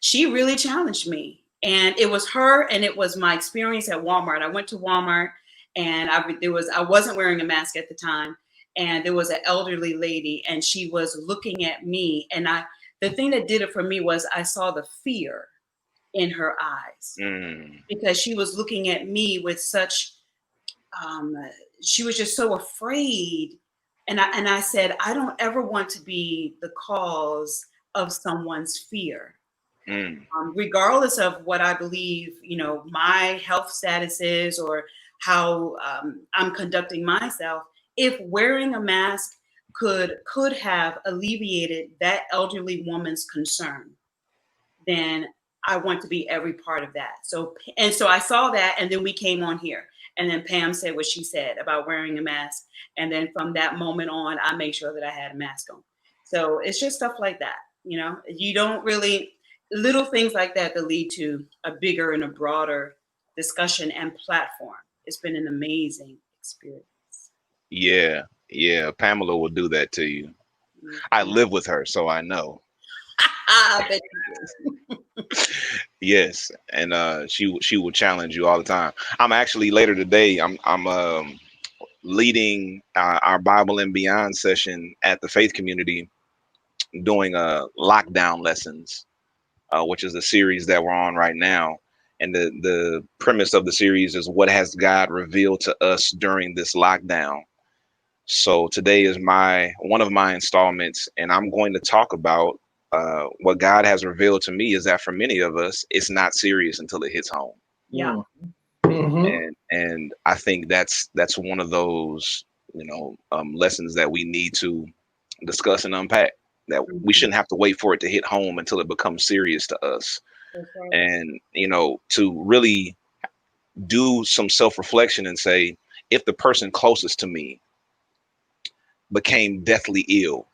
she really challenged me. And it was her, and it was my experience at Walmart. I went to Walmart, and I wasn't wearing a mask at the time, and there was an elderly lady, and she was looking at me, and the thing that did it for me was I saw the fear in her eyes, because she was looking at me with such, she was just so afraid. And I said, I don't ever want to be the cause of someone's fear. Regardless of what I believe, my health status is, or how I'm conducting myself, if wearing a mask could have alleviated that elderly woman's concern, then I want to be every part of that. So I saw that, and then we came on here, and then Pam said what she said about wearing a mask, and then from that moment on, I made sure that I had a mask on. So it's just stuff like that, you don't really, little things like that lead to a bigger and a broader discussion and platform. It's been an amazing experience. Yeah, Pamela will do that to you. Mm-hmm. I live with her, so I know. I bet you do. Yes, and she will challenge you all the time. I'm actually later today. I'm leading our Bible and Beyond session at the Faith Community, doing lockdown lessons, which is the series that we're on right now. And the premise of the series is, what has God revealed to us during this lockdown? So today is one of my installments, and I'm going to talk about what God has revealed to me is that for many of us, it's not serious until it hits home. Yeah. Mm-hmm. And I think that's one of those, lessons that we need to discuss and unpack, that we shouldn't have to wait for it to hit home until it becomes serious to us. Okay. And, to really do some self-reflection and say, if the person closest to me became deathly ill,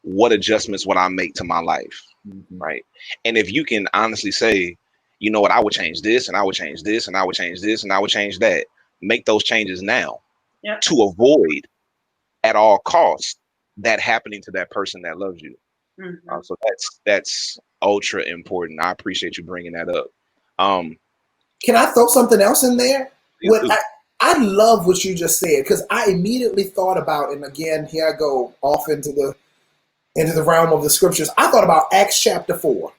what adjustments would I make to my life? Right. And if you can honestly say, you know what, I would change this, and I would change this, and I would change this, and I would change that, make those changes now. Yep. To avoid at all costs that happening to that person that loves you. So that's ultra important. I appreciate you bringing that up. Can I throw something else in there? I love what you just said, because I immediately thought about, and again, here I go off into the realm of the scriptures. I thought about Acts chapter 4,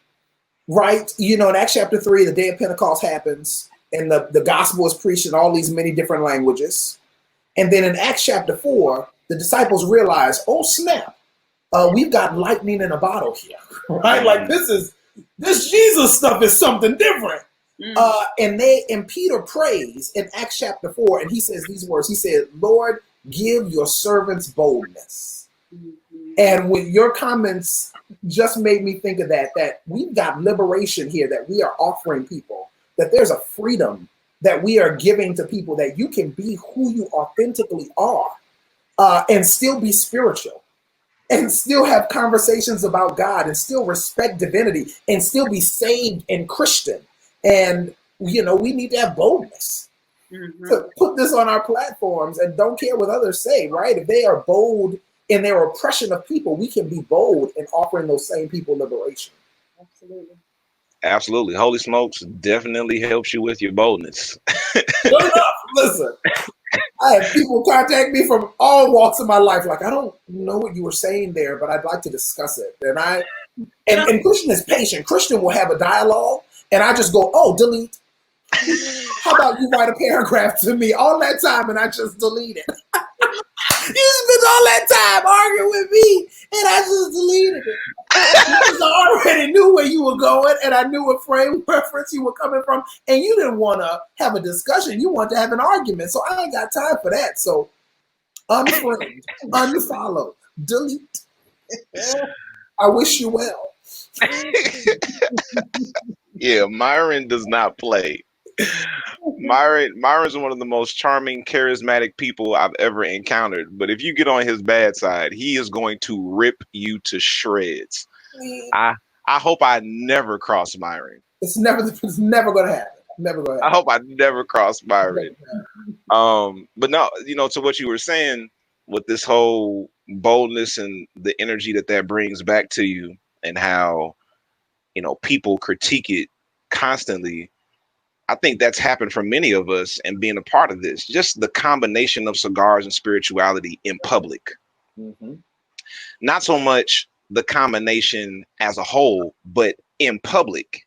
right? In Acts chapter 3, the day of Pentecost happens, and the gospel is preached in all these many different languages. And then in Acts chapter 4, the disciples realize, oh snap, we've got lightning in a bottle here, right? Like this Jesus stuff is something different. And Peter prays in Acts chapter 4, and he says these words. He said, Lord, give your servants boldness. And with your comments just made me think of that we've got liberation here that we are offering people, that there's a freedom that we are giving to people, that you can be who you authentically are. and still be spiritual, and still have conversations about God, and still respect divinity, and still be saved and Christian. And, you know, we need to have boldness to put this on our platforms and don't care what others say, right? If they are bold in their oppression of people, we can be bold in offering those same people liberation. Absolutely. Absolutely. Holy Smokes definitely helps you with your boldness. Good enough. Listen, I have people contact me from all walks of my life. Like, I don't know what you were saying there, but I'd like to discuss it. And Christian is patient. Christian will have a dialogue, and I just go, oh, delete. How about you write a paragraph to me all that time, and I just delete it. You spent all that time arguing with me, and I just deleted it. Because I already knew where you were going, and I knew what frame of reference you were coming from, and you didn't want to have a discussion. You want to have an argument, so I ain't got time for that. So unfriend, unfollow, delete. I wish you well. Yeah, Myron does not play. Myron's one of the most charming, charismatic people I've ever encountered. But if you get on his bad side, he is going to rip you to shreds. I hope I never cross Myron. It's never going to happen. Never going to I happen. hope I never cross Myron. But no, you know, to what you were saying with this whole boldness and the energy that brings back to you, and how, you know, people critique it constantly. I think that's happened for many of us, and being a part of this, just the combination of cigars and spirituality in public. Not so much the combination as a whole, but in public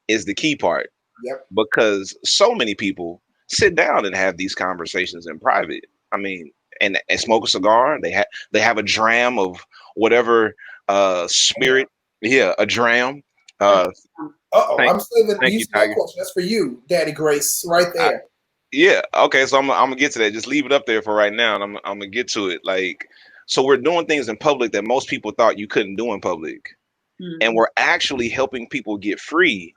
is the key part. Yep. Because so many people sit down and have these conversations in private. I mean, and smoke a cigar. They have a dram of whatever spirit. Yeah, a dram. I'm saving Thank you you, that Tiger. question. That's for you, Daddy Grace, right there. Yeah. Okay. So I'm gonna get to that. Just leave it up there for right now, and I'm gonna get to it. Like, so we're doing things in public that most people thought you couldn't do in public, and we're actually helping people get free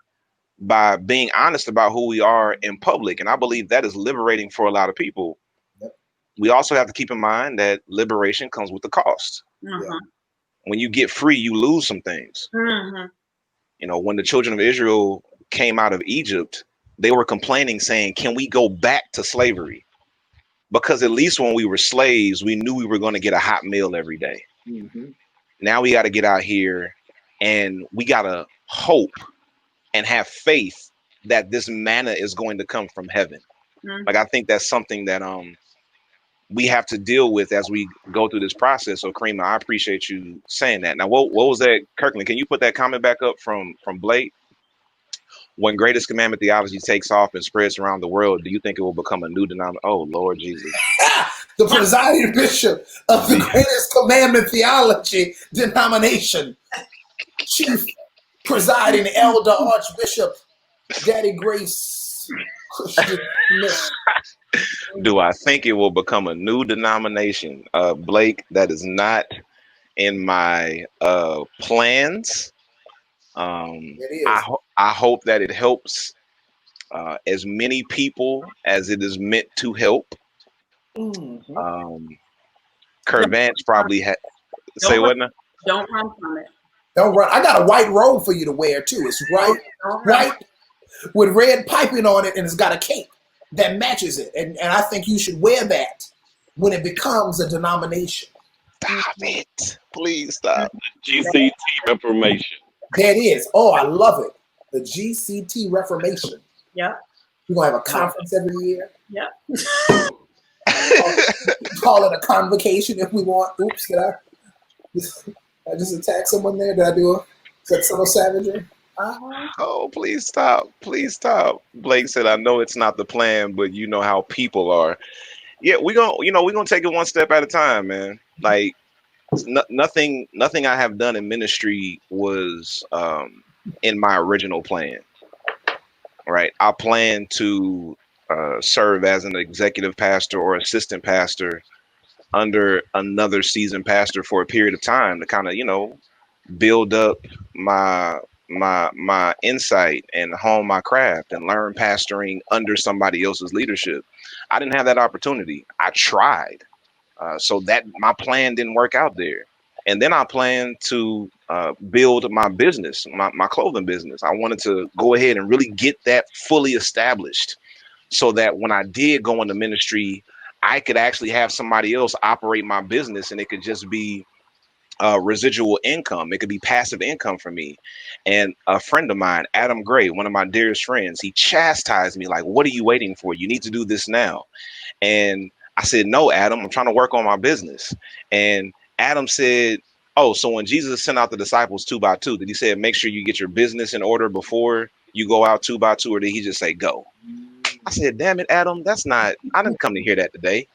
by being honest about who we are in public. And I believe that is liberating for a lot of people. Yep. We also have to keep in mind that liberation comes with a cost. When you get free, you lose some things. You know, when the children of Israel came out of Egypt, they were complaining, saying, can we go back to slavery? Because at least when we were slaves, we knew we were going to get a hot meal every day. Now we got to get out here, and we got to hope and have faith that this manna is going to come from heaven. Like, I think that's something that we have to deal with as we go through this process. So, Karima, I appreciate you saying that. Now, what was that, Kirkland? Can you put that comment back up from Blake? When Greatest Commandment Theology takes off and spreads around the world, do you think it will become a new denomination? Oh, Lord Jesus. The presiding bishop of the Greatest Commandment Theology denomination, Chief Presiding Elder Archbishop Daddy Grace Christian Smith. Do I think it will become a new denomination? Blake, that is not in my plans. I hope that it helps as many people as it is meant to help. Curvance probably had say what now? Don't run from it. Don't run. I got a white robe for you to wear too. It's white with red piping on it, and it's got a cape that matches it. And I think you should wear that when it becomes a denomination. Stop it. Please stop. GCT Reformation. There it is. Oh, I love it. The GCT Reformation. Yep. We're going to have a conference every year. Yep. Call it a convocation if we want. Oops, did I just attack someone there? Did I do a subtle savagery? Oh, please stop. Please stop. Blake said, I know it's not the plan, but you know how people are. Yeah, we're gonna take it one step at a time, man. Like, nothing I have done in ministry was in my original plan. Right. I plan to serve as an executive pastor or assistant pastor under another seasoned pastor for a period of time to kind of, build up my insight and hone my craft and learn pastoring under somebody else's leadership. I didn't have that opportunity. I tried. So that my plan didn't work out there. And then I planned to build my business, my clothing business. I wanted to go ahead and really get that fully established so that when I did go into ministry, I could actually have somebody else operate my business and it could just be residual income. It could be passive income for me. And a friend of mine, Adam Gray, one of my dearest friends, he chastised me like, what are you waiting for? You need to do this now. And I said, no, Adam, I'm trying to work on my business. And Adam said, oh, so when Jesus sent out the disciples 2 by 2, did he say, make sure you get your business in order before you go out 2 by 2, or did he just say, go? I said, damn it, Adam, I didn't come to hear that today.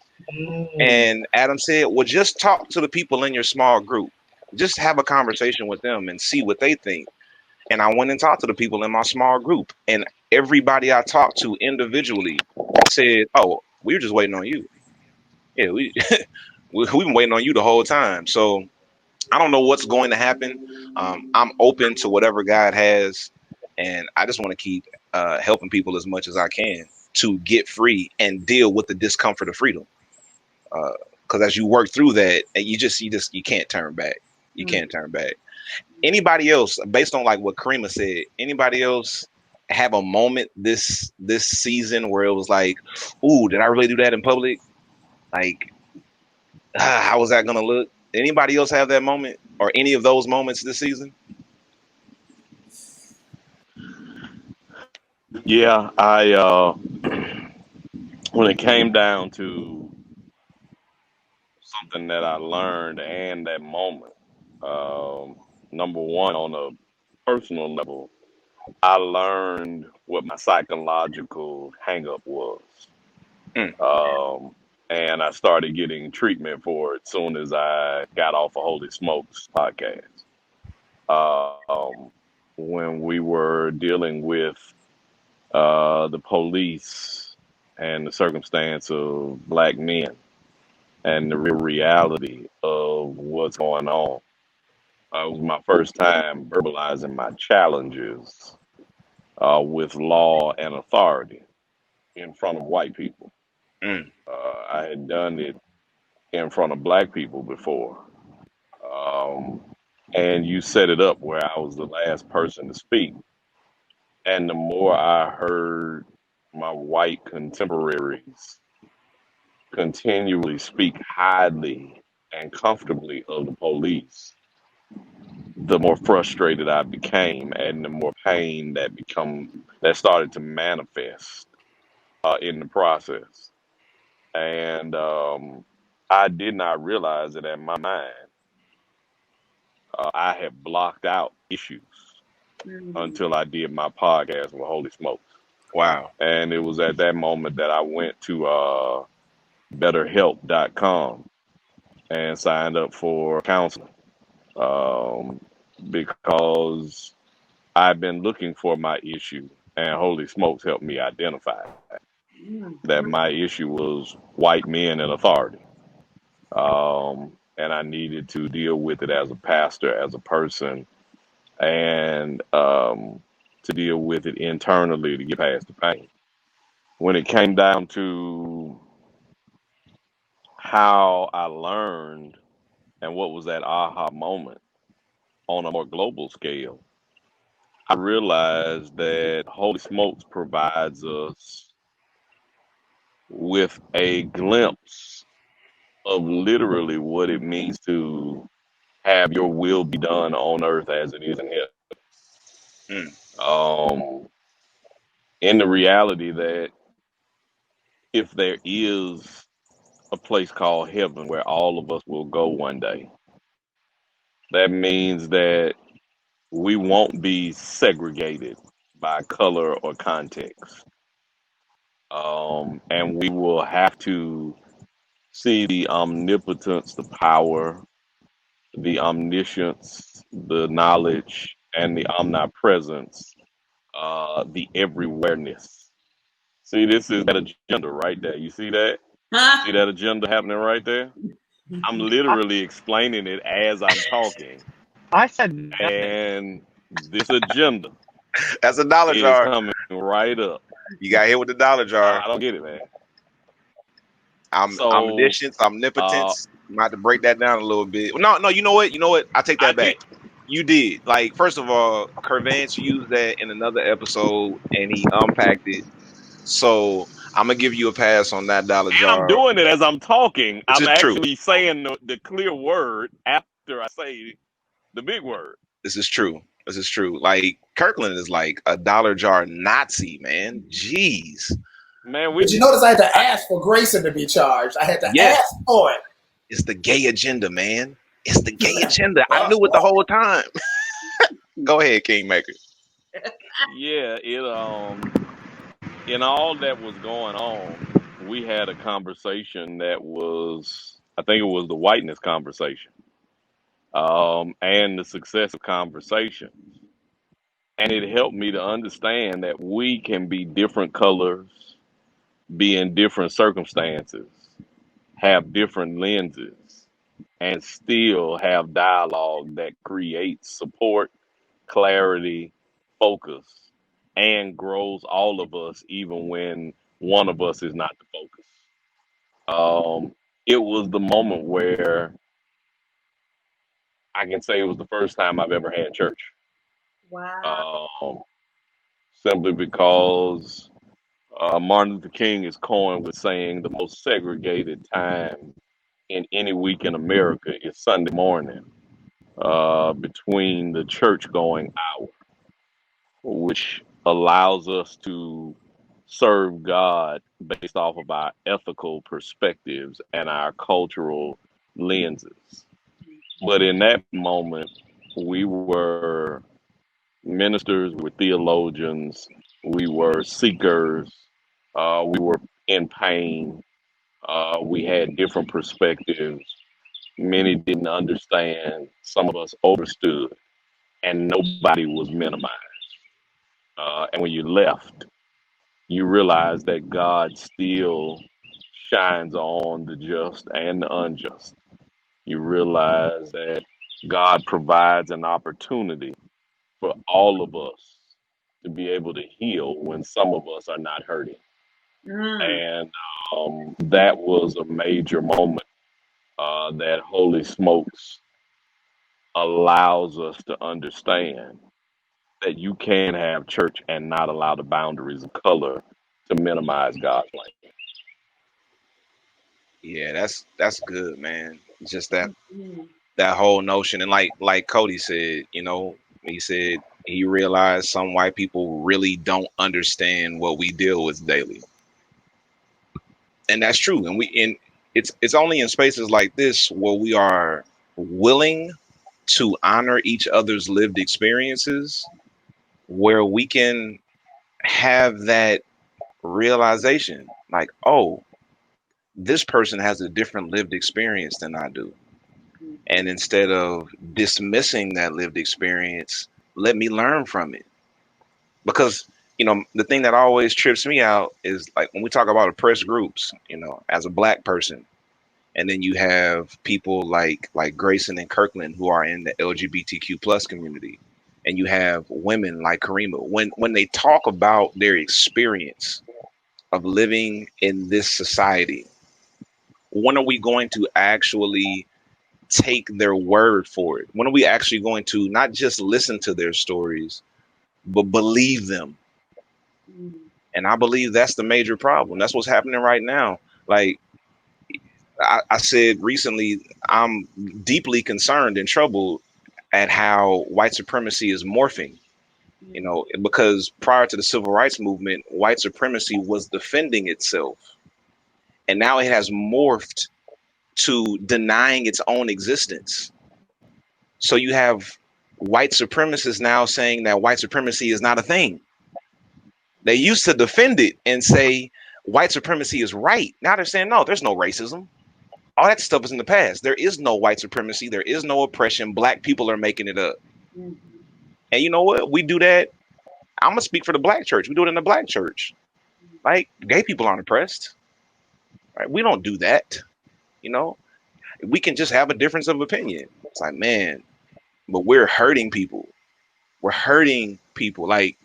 And Adam said, well, just talk to the people in your small group. Just have a conversation with them and see what they think. And I went and talked to the people in my small group. And everybody I talked to individually said, oh, we were just waiting on you. Yeah, we've been waiting on you the whole time. So I don't know what's going to happen. I'm open to whatever God has. And I just want to keep helping people as much as I can to get free and deal with the discomfort of freedom. Because as you work through that, you can't turn back. You can't turn back. Anybody else, based on like what Karima said, anybody else have a moment this season where it was like, ooh, did I really do that in public? Like, how was that gonna look? Anybody else have that moment or any of those moments this season? Yeah, when it came down to something that I learned and that moment, number one, on a personal level, I learned what my psychological hangup was. Mm, Um, and I started getting treatment for it soon as I got off of Holy Smokes podcast. Um, when we were dealing with the police and the circumstance of black men and the real reality of what's going on. It was my first time verbalizing my challenges with law and authority in front of white people. mm, I had done it in front of black people before. Um, and you set it up where I was the last person to speak. And the more I heard my white contemporaries continually speak highly and comfortably of the police, the more frustrated I became, and the more pain that started to manifest in the process. And I did not realize that in my mind, I had blocked out issues until I did my podcast with Holy Smokes. wow. And it was at that moment that I went to betterhelp.com and signed up for counseling, um, because I've been looking for my issue, and Holy Smokes helped me identify that my issue was white men in authority. And I needed to deal with it as a pastor, as a person, and to deal with it internally to get past the pain. When it came down to how I learned and what was that aha moment on a more global scale, I realized that Holy Smokes provides us with a glimpse of literally what it means to have your will be done on earth as it is in heaven. Mm, Um, in the reality that if there is a place called heaven where all of us will go one day, that means that we won't be segregated by color or context. And we will have to see the omnipotence, the power, the omniscience, the knowledge, and the omnipresence, the everywhereness. See, this is that agenda right there. You see that? See that agenda happening right there? I'm literally explaining it as I'm talking. I said nothing. And this agenda that's a dollar is jar. coming right up. You got hit with the dollar jar. I don't get it, man. So omniscience, omnipotence. I'm about to break that down a little bit. No, you know what? I take I that can back. You did. Like, first of all, Curvance used that in another episode and he unpacked it. So I'm gonna give you a pass on that dollar and I'm jar. doing it as I'm talking. This I'm is true. actually saying the clear word after I say the big word. This is true. This is true. Like Kirkland is like a dollar jar Nazi, man. Jeez. Man, But we you notice I had to ask for Grayson to be charged. I had to Yes, ask for it. it's the gay agenda, man. It's the gay agenda. I knew it the whole time. Go ahead, Kingmaker. yeah, in all that was going on, we had a conversation that was, I think it was the whiteness conversation, and the success of conversation. And it helped me to understand that we can be different colors, be in different circumstances, have different lenses, and still have dialogue that creates support, clarity, focus, and grows all of us, even when one of us is not the focus. It was the moment where I can say it was the first time I've ever had church. Wow. Um, Simply because Martin Luther King is coined with saying the most segregated time in any week in America is Sunday morning, between the church going hour, which allows us to serve God based off of our ethical perspectives and our cultural lenses. But in that moment, we were ministers, we were theologians, we were seekers, we were in pain, we had different perspectives. Many didn't understand, some of us overstood, and nobody was minimized. And when you left, you realize that God still shines on the just and the unjust. You realize that God provides an opportunity for all of us to be able to heal when some of us are not hurting. Mm. And that was a major moment, that Holy Smokes allows us to understand that you can have church and not allow the boundaries of color to minimize God's plan. Yeah, that's good, man. Just that Mm. that whole notion, and like Cody said, he said he realized some white people really don't understand what we deal with daily, and that's true. And it's only in spaces like this where we are willing to honor each other's lived experiences, where we can have that realization, like, oh, this person has a different lived experience than I do. And instead of dismissing that lived experience, let me learn from it. Because, the thing that always trips me out is like when we talk about oppressed groups, as a black person, and then you have people like Grayson and Kirkland who are in the LGBTQ plus community, and you have women like Karima. When they talk about their experience of living in this society, when are we going to actually take their word for it? When are we actually going to not just listen to their stories, but believe them? Mm. And I believe that's the major problem. That's what's happening right now. Like I said recently, I'm deeply concerned and troubled at how white supremacy is morphing. Because prior to the civil rights movement, white supremacy was defending itself. And now it has morphed to denying its own existence. So you have white supremacists now saying that white supremacy is not a thing. They used to defend it and say white supremacy is right. Now they're saying, no, there's no racism. All that stuff is in the past. There is no white supremacy. There is no oppression. Black people are making it up. Mm. And you know what? We do that. I'm going to speak for the black church. We do it in the black church. Like, gay people aren't oppressed. Right? We don't do that. You know, we can just have a difference of opinion. It's like, man, but we're hurting people. We're hurting people. Like,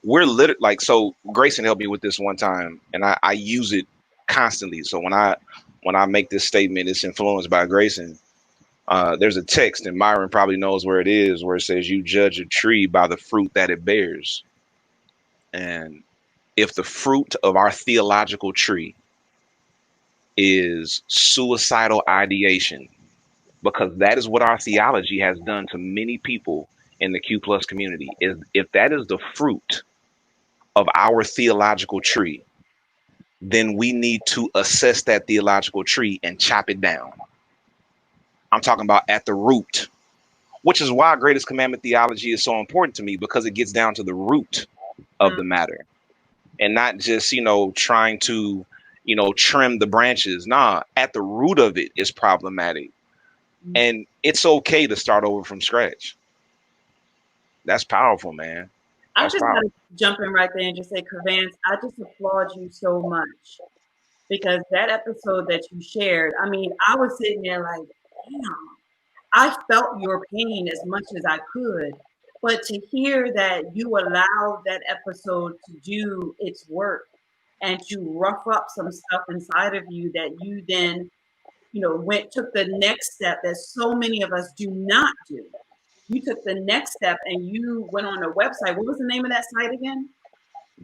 we're literally like, so Grayson helped me with this one time, and I use it constantly. So when I make this statement, it's influenced by grace. And there's a text, and Myron probably knows where it is, where it says, "You judge a tree by the fruit that it bears." And if the fruit of our theological tree is suicidal ideation, because that is what our theology has done to many people in the Q plus community, is if that is the fruit of our theological tree, then we need to assess that theological tree and chop it down. I'm talking about at the root, which is why greatest commandment theology is so important to me, because it gets down to the root of the matter and not just, trying to, trim the branches. Nah, at the root of it is problematic. And it's okay to start over from scratch. That's powerful, man. I That's just got powerful. to jump in right there and just say, Vance, I just applaud you so much, because that episode that you shared, I mean, I was sitting there like, damn, I felt your pain as much as I could. But to hear that you allowed that episode to do its work and to rough up some stuff inside of you, that you then, took the next step that so many of us do not do. You took the next step and you went on a website. What was the name of that site again?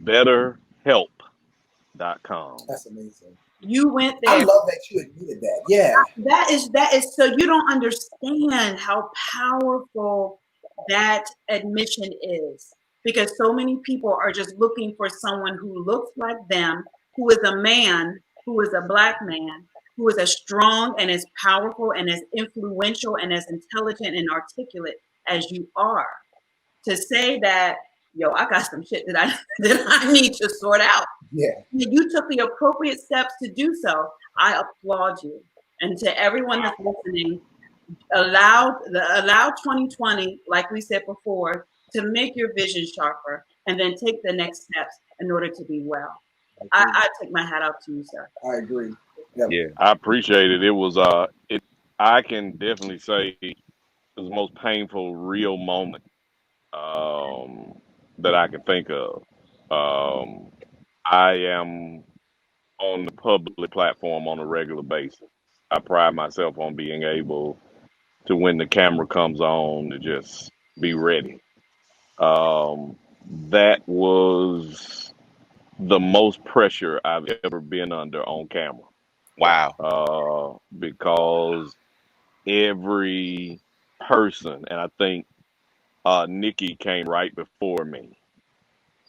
BetterHelp.com. That's amazing. You went I there. love that you admitted that. Yeah. That is so you don't understand how powerful that admission is, because so many people are just looking for someone who looks like them, who is a man, who is a black man, who is as strong and as powerful and as influential and as intelligent and articulate as you are. To say that, yo, I got some shit that I that I need to sort out. Yeah. You took the appropriate steps to do so. I applaud you. And to everyone that's listening, allow 2020, like we said before, to make your vision sharper, and then take the next steps in order to be well. I take my hat off to you, sir. I agree. Yep. Yeah. I appreciate it. It was I can definitely say it was the most painful real moment that I can think of. Um, I am on the public platform on a regular basis. I pride myself on being able to, when the camera comes on, to just be ready. Um, that was the most pressure I've ever been under on camera, Wow. because every person, and I think Nikki came right before me,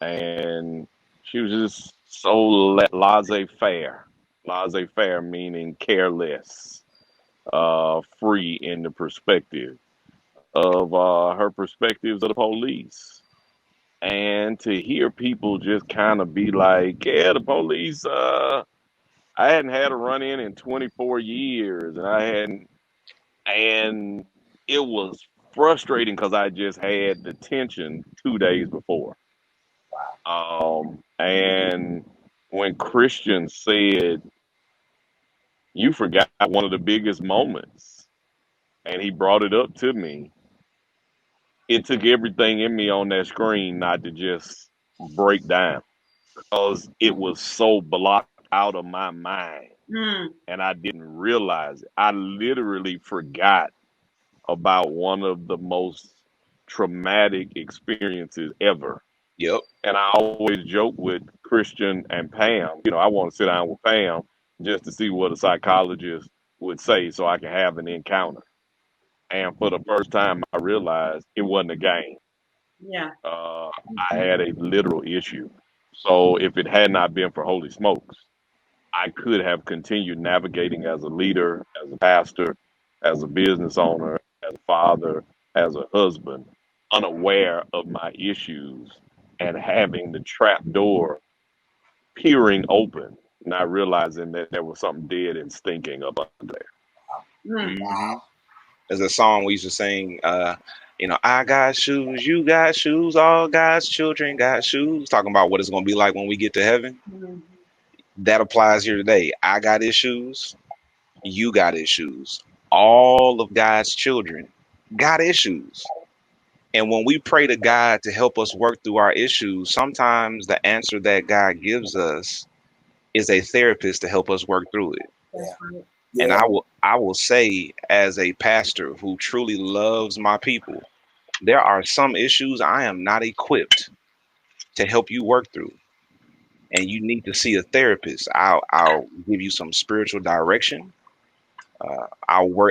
and she was just so laissez-faire. Laissez-faire meaning careless, free in the perspective of her perspectives of the police. And to hear people just kind of be like, yeah, the police, I hadn't had a run in 24 years, and and it was frustrating because I just had the tension 2 days before. And when Christian said, you forgot one of the biggest moments, and he brought it up to me, it took everything in me on that screen not to just break down, because it was so blocked out of my mind and I didn't realize it. I literally forgot about one of the most traumatic experiences ever. Yep. And I always joke with Christian and Pam, I want to sit down with Pam just to see what a psychologist would say so I can have an encounter. And for the first time, I realized it wasn't a game. Yeah. I had a literal issue. So if it had not been for Holy Smokes, I could have continued navigating as a leader, as a pastor, as a business owner, as a father, as a husband, unaware of my issues and having the trap door peering open, not realizing that there was something dead and stinking up under there. Mm-hmm. There's a song we used to sing, I got shoes, you got shoes, all God's children got shoes, talking about what it's going to be like when we get to heaven. That applies here today. I got issues, you got issues. All of God's children got issues. And when we pray to God to help us work through our issues, sometimes the answer that God gives us is a therapist to help us work through it. That's right. And Yeah. I will say, as a pastor who truly loves my people, there are some issues I am not equipped to help you work through, and you need to see a therapist. I'll give you some spiritual direction.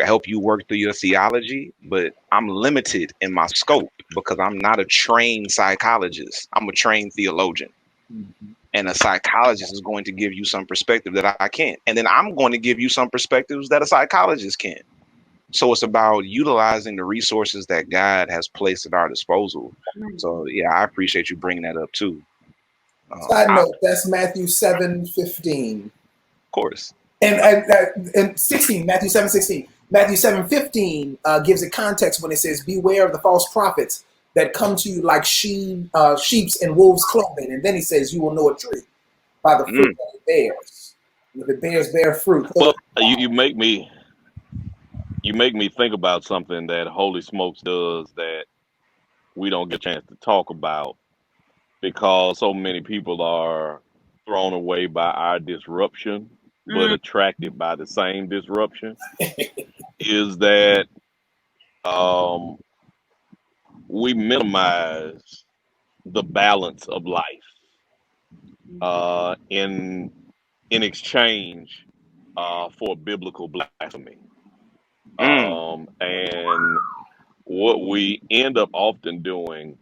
Help you work through your theology, but I'm limited in my scope because I'm not a trained psychologist. I'm a trained theologian. Mhm. And a psychologist is going to give you some perspective that I can't. And then I'm going to give you some perspectives that a psychologist can't. So it's about utilizing the resources that God has placed at our disposal. Right. So yeah, I appreciate you bringing that up too. Side Of note, that's Matthew 7:15. course. And 16, Matthew 7:16. Matthew 7:15 gives it context when it says, beware of the false prophets that come to you like sheep's in wolves' clothing. And then he says, you will know a tree by the fruit Mm, that it bears. And if it bear fruit. Well, you make me think about something that Holy Smokes does that we don't get a chance to talk about because so many people are thrown away by our disruption, but Mm. attracted by the same disruption. Is that um, we minimize the balance of life in exchange for biblical blasphemy. mm, And what we end up often doing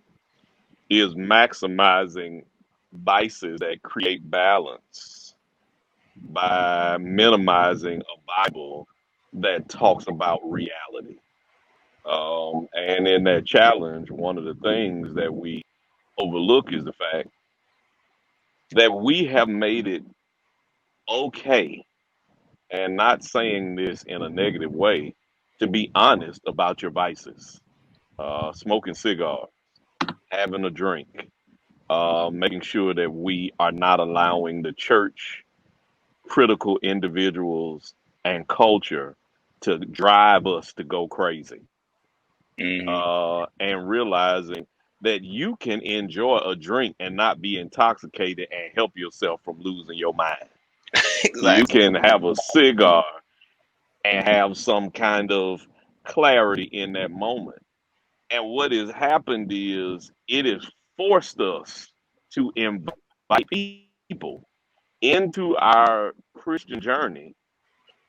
is maximizing vices that create balance by minimizing a Bible that talks about reality. And in that challenge, one of the things that we overlook is the fact that we have made it okay, and not saying this in a negative way, to be honest about your vices. Smoking cigars, having a drink, making sure that we are not allowing the church, critical individuals, and culture to drive us to go crazy. mm-hmm. And realizing that you can enjoy a drink and not be intoxicated and help yourself from losing your mind. You Exactly. can have a cigar and have some kind of clarity in that moment. And what has happened is it has forced us to invite people into our Christian journey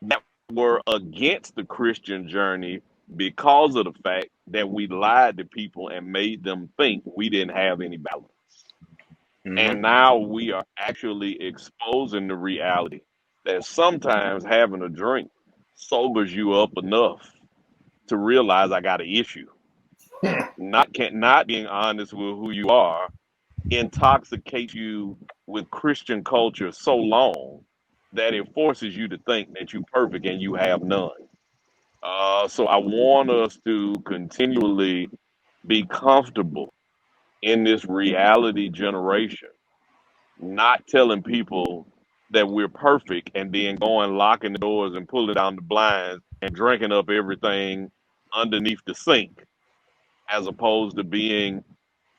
that were against the Christian journey because of the fact that we lied to people and made them think we didn't have any balance. Mm-hmm. And now we are actually exposing the reality that sometimes having a drink sobers you up enough to realize I got an issue. Not being honest with who you are intoxicates you with Christian culture so long that it forces you to think that you're perfect and you have none. So I want us to continually be comfortable in this reality generation, not telling people that we're perfect and then going locking the doors and pulling down the blinds and drinking up everything underneath the sink, as opposed to being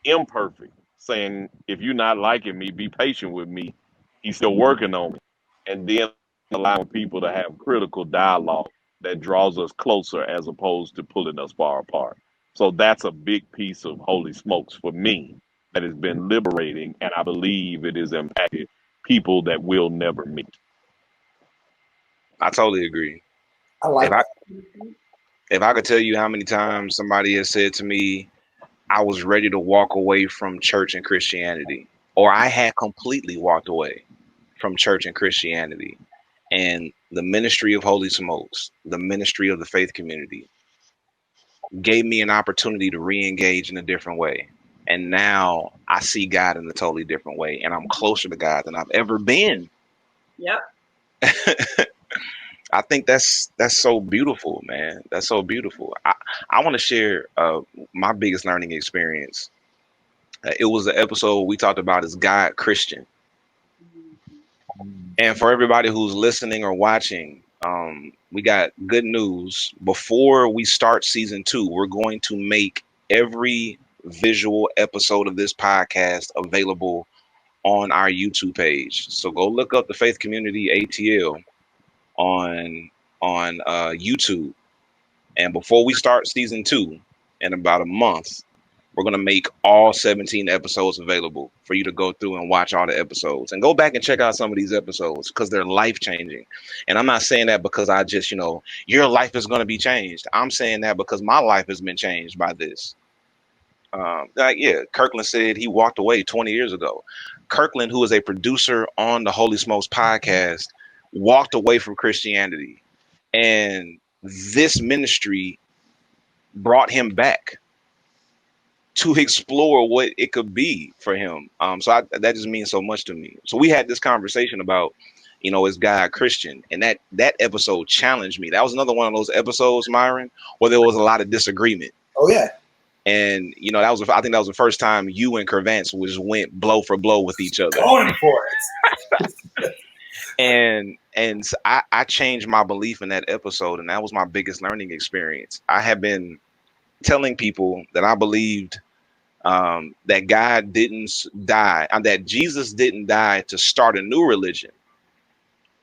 imperfect, saying, if you're not liking me, be patient with me. He's still working on me. And then allowing people to have critical dialogue that draws us closer as opposed to pulling us far apart. So that's a big piece of Holy Smokes for me that has been liberating. And I believe it has impacted people that we'll never meet. I totally agree. I If like I that. if I could tell you how many times somebody has said to me, I was ready to walk away from church and Christianity, or I had completely walked away from church and Christianity, and the ministry of Holy Smokes, the ministry of the faith community, gave me an opportunity to re-engage in a different way. And now I see God in a totally different way, and I'm closer to God than I've ever been. Yep. I think that's so beautiful, man. That's so beautiful. I want to share my biggest learning experience. It was an episode we talked about is God Christian. And for everybody who's listening or watching, we got good news. Before we start season 2, we're going to make every visual episode of this podcast available on our YouTube page. So go look up the Faith Community ATL on YouTube. And before we start season 2 in about a month, we're going to make all 17 episodes available for you to go through and watch all the episodes and go back and check out some of these episodes because they're life changing. And I'm not saying that because I just, your life is going to be changed. I'm saying that because my life has been changed by this. Kirkland said he walked away 20 years ago. Kirkland, who is a producer on the Holy Smokes podcast, walked away from Christianity. And this ministry brought him back to explore what it could be for him. That just means so much to me. So we had this conversation about, is God Christian? And that episode challenged me. That was another one of those episodes, Myron, where there was a lot of disagreement. Oh yeah. And I think that was the first time you and Kervance went blow for blow with each other. Going for it. and I changed my belief in that episode, and that was my biggest learning experience. I have been telling people that I believed that God didn't die, and that Jesus didn't die to start a new religion,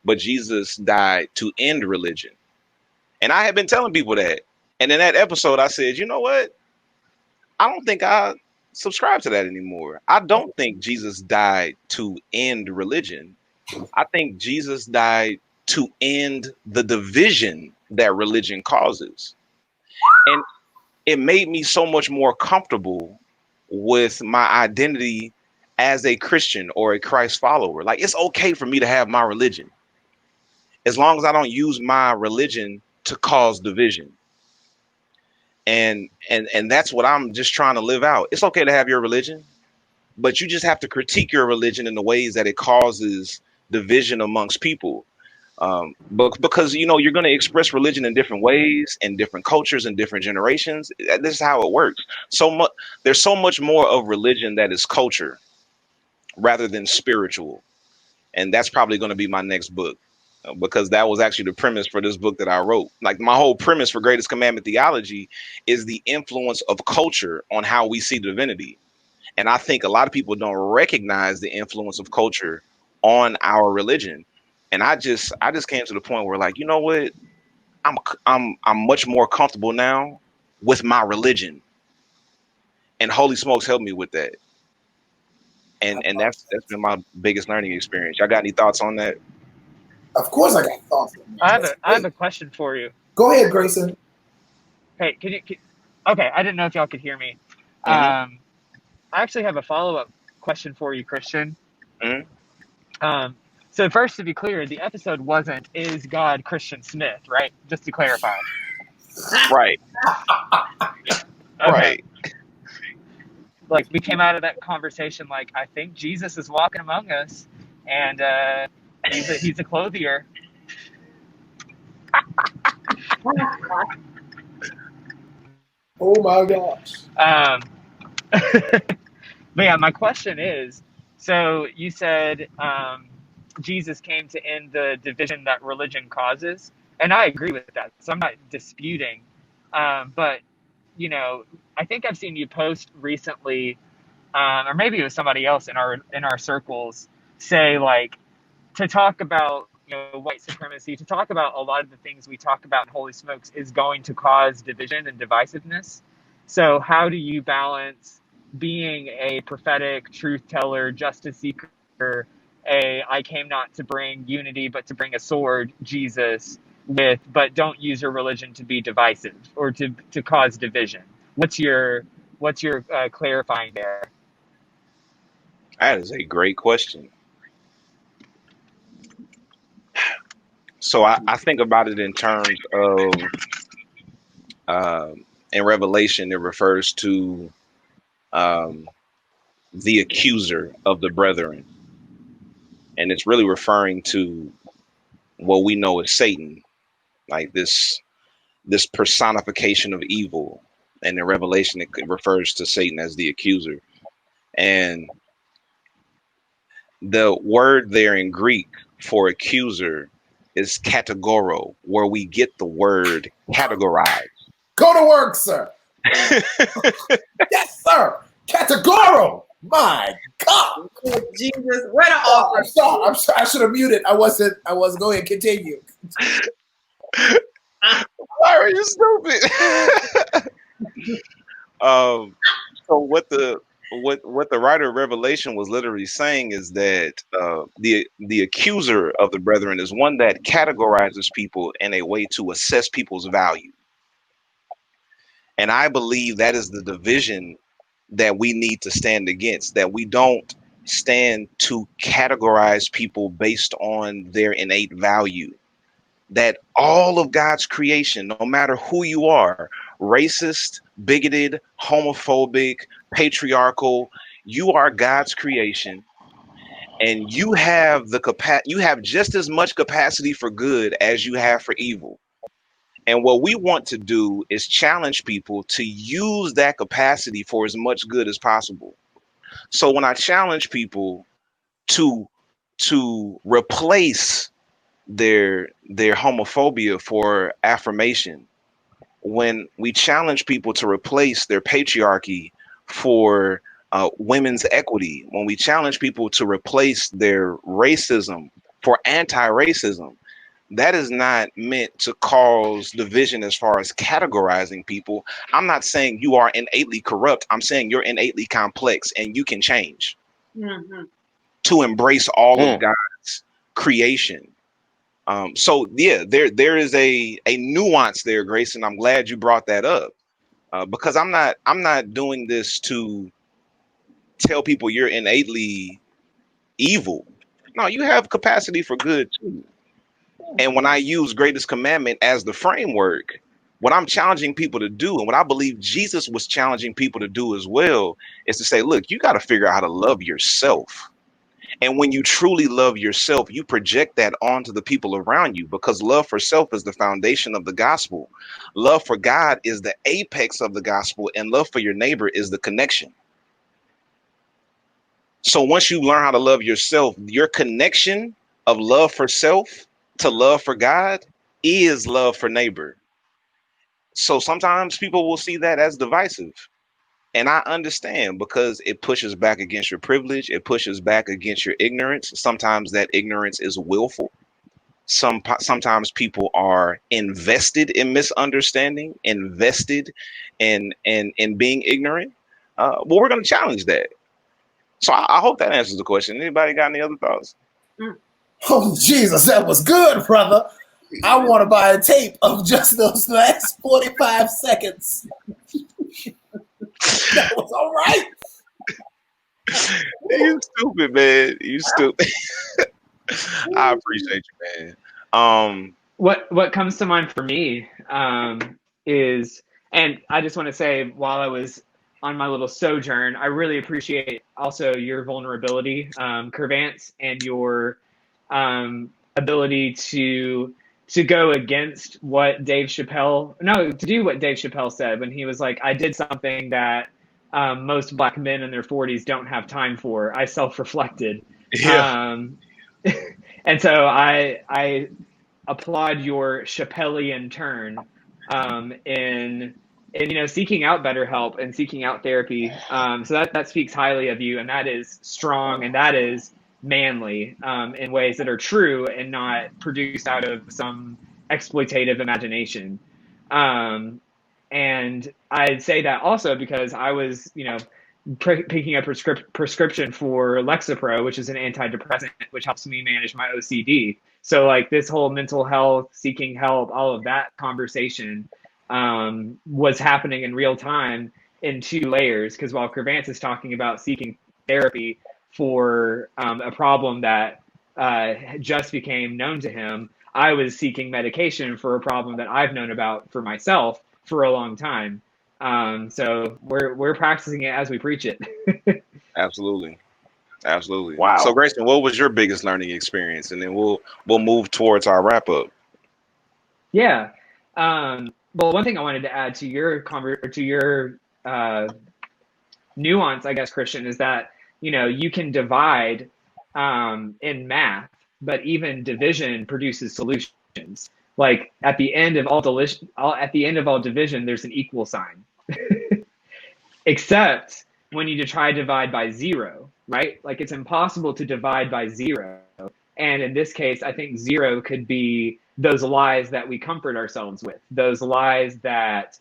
but Jesus died to end religion. And I had been telling people that. And in that episode, I said, you know what? I don't think I subscribe to that anymore. I don't think Jesus died to end religion. I think Jesus died to end the division that religion causes. And it made me so much more comfortable with my identity as a Christian or a Christ follower. Like, it's okay for me to have my religion as long as I don't use my religion to cause division. And that's what I'm just trying to live out. It's okay to have your religion, but you just have to critique your religion in the ways that it causes division amongst people. But because you're going to express religion in different ways, in different cultures, and different generations. This is how it works. There's so much more of religion that is culture rather than spiritual, and that's probably going to be my next book, because that was actually the premise for this book that I wrote. Like, my whole premise for Greatest Commandment Theology is the influence of culture on how we see divinity. And I think a lot of people don't recognize the influence of culture on our religion. And I just came to the point where, like, you know what? I'm much more comfortable now with my religion. And Holy Smokes helped me with that. And that's been my biggest learning experience. Y'all got any thoughts on that? Of course I got thoughts. I have a question for you. Go ahead, Grayson. Hey, okay, I didn't know if y'all could hear me. Mm-hmm. I actually have a follow-up question for you, Christian. Mm-hmm. So first, to be clear, the episode wasn't "Is God Christian Smith?" Right? Just to clarify. Right. Okay. Right. Like, we came out of that conversation like, I think Jesus is walking among us, and he's a clothier. Oh my gosh. But yeah, my question is, so you said Jesus came to end the division that religion causes, and I agree with that, so I'm not disputing. But, I think I've seen you post recently, or maybe it was somebody else in our circles, say, like, to talk about white supremacy, to talk about a lot of the things we talk about in Holy Smokes is going to cause division and divisiveness. So how do you balance being a prophetic truth teller, justice seeker, I came not to bring unity but to bring a sword, Jesus, but don't use your religion to be divisive or to cause division? What's your clarifying there? That is a great question. So I think about it in terms of, in Revelation, it refers to the accuser of the brethren. And it's really referring to what we know as Satan, like this personification of evil. And in Revelation, it refers to Satan as the accuser. And the word there in Greek for accuser is kategoro, where we get the word categorize. Go to work, sir. Yes, sir. Categoro. My God. Jesus, what an Oh, offer. I'm sorry. I should have muted. I wasn't. Go ahead. Continue. Why are you stupid? So what the writer of Revelation was literally saying is that the accuser of the brethren is one that categorizes people in a way to assess people's value. And I believe that is the division that we need to stand against, that we don't stand to categorize people based on their innate value. That all of God's creation, no matter who you are, racist, bigoted, homophobic, patriarchal, you are God's creation, and you have you have just as much capacity for good as you have for evil. And what we want to do is challenge people to use that capacity for as much good as possible. So when I challenge people to replace their homophobia for affirmation, when we challenge people to replace their patriarchy for women's equity, when we challenge people to replace their racism for anti-racism, that is not meant to cause division as far as categorizing people. I'm not saying you are innately corrupt. I'm saying you're innately complex and you can change to embrace all of God's creation. So yeah, there is a nuance there, Grace, and I'm glad you brought that up because I'm not doing this to tell people you're innately evil. No, you have capacity for good too. And when I use greatest commandment as the framework, what I'm challenging people to do, and what I believe Jesus was challenging people to do as well, is to say, look, you got to figure out how to love yourself. And when you truly love yourself, you project that onto the people around you, because love for self is the foundation of the gospel. Love for God is the apex of the gospel, and love for your neighbor is the connection. So once you learn how to love yourself, your connection of love for self to love for God is love for neighbor. So sometimes people will see that as divisive. And I understand, because it pushes back against your privilege. It pushes back against your ignorance. Sometimes that ignorance is willful. Sometimes people are invested in misunderstanding, invested in being ignorant. Well, we're going to challenge that. So I hope that answers the question. Anybody got any other thoughts? Oh, Jesus, that was good, brother. I want to buy a tape of just those last 45 seconds. That was all right. You stupid, man. You stupid. I appreciate you, man. What comes to mind for me is, and I just want to say, while I was on my little sojourn, I really appreciate also your vulnerability, Curvance, and your ability to go against what Dave Chappelle, to do what Dave Chappelle said when he was like, I did something that most Black men in their 40s don't have time for. I self-reflected. Yeah. And so I applaud your Chappellian turn in seeking out better help and seeking out therapy. So that speaks highly of you, and that is strong, and that is manly in ways that are true and not produced out of some exploitative imagination. And I'd say that also because I was, picking up prescription for Lexapro, which is an antidepressant, which helps me manage my OCD. So like this whole mental health, seeking help, all of that conversation was happening in real time in two layers. Because while Curvance is talking about seeking therapy for a problem that just became known to him, I was seeking medication for a problem that I've known about for myself for a long time. So we're practicing it as we preach it. Absolutely. Wow. So, Grayson, what was your biggest learning experience? And then we'll move towards our wrap up. Yeah. Well, one thing I wanted to add to your nuance, I guess, Christian, is that you can divide in math, but even division produces solutions. Like at the end of all division, there's an equal sign. Except when you try to divide by zero, right? Like it's impossible to divide by zero. And in this case, I think zero could be those lies that we comfort ourselves with, those lies that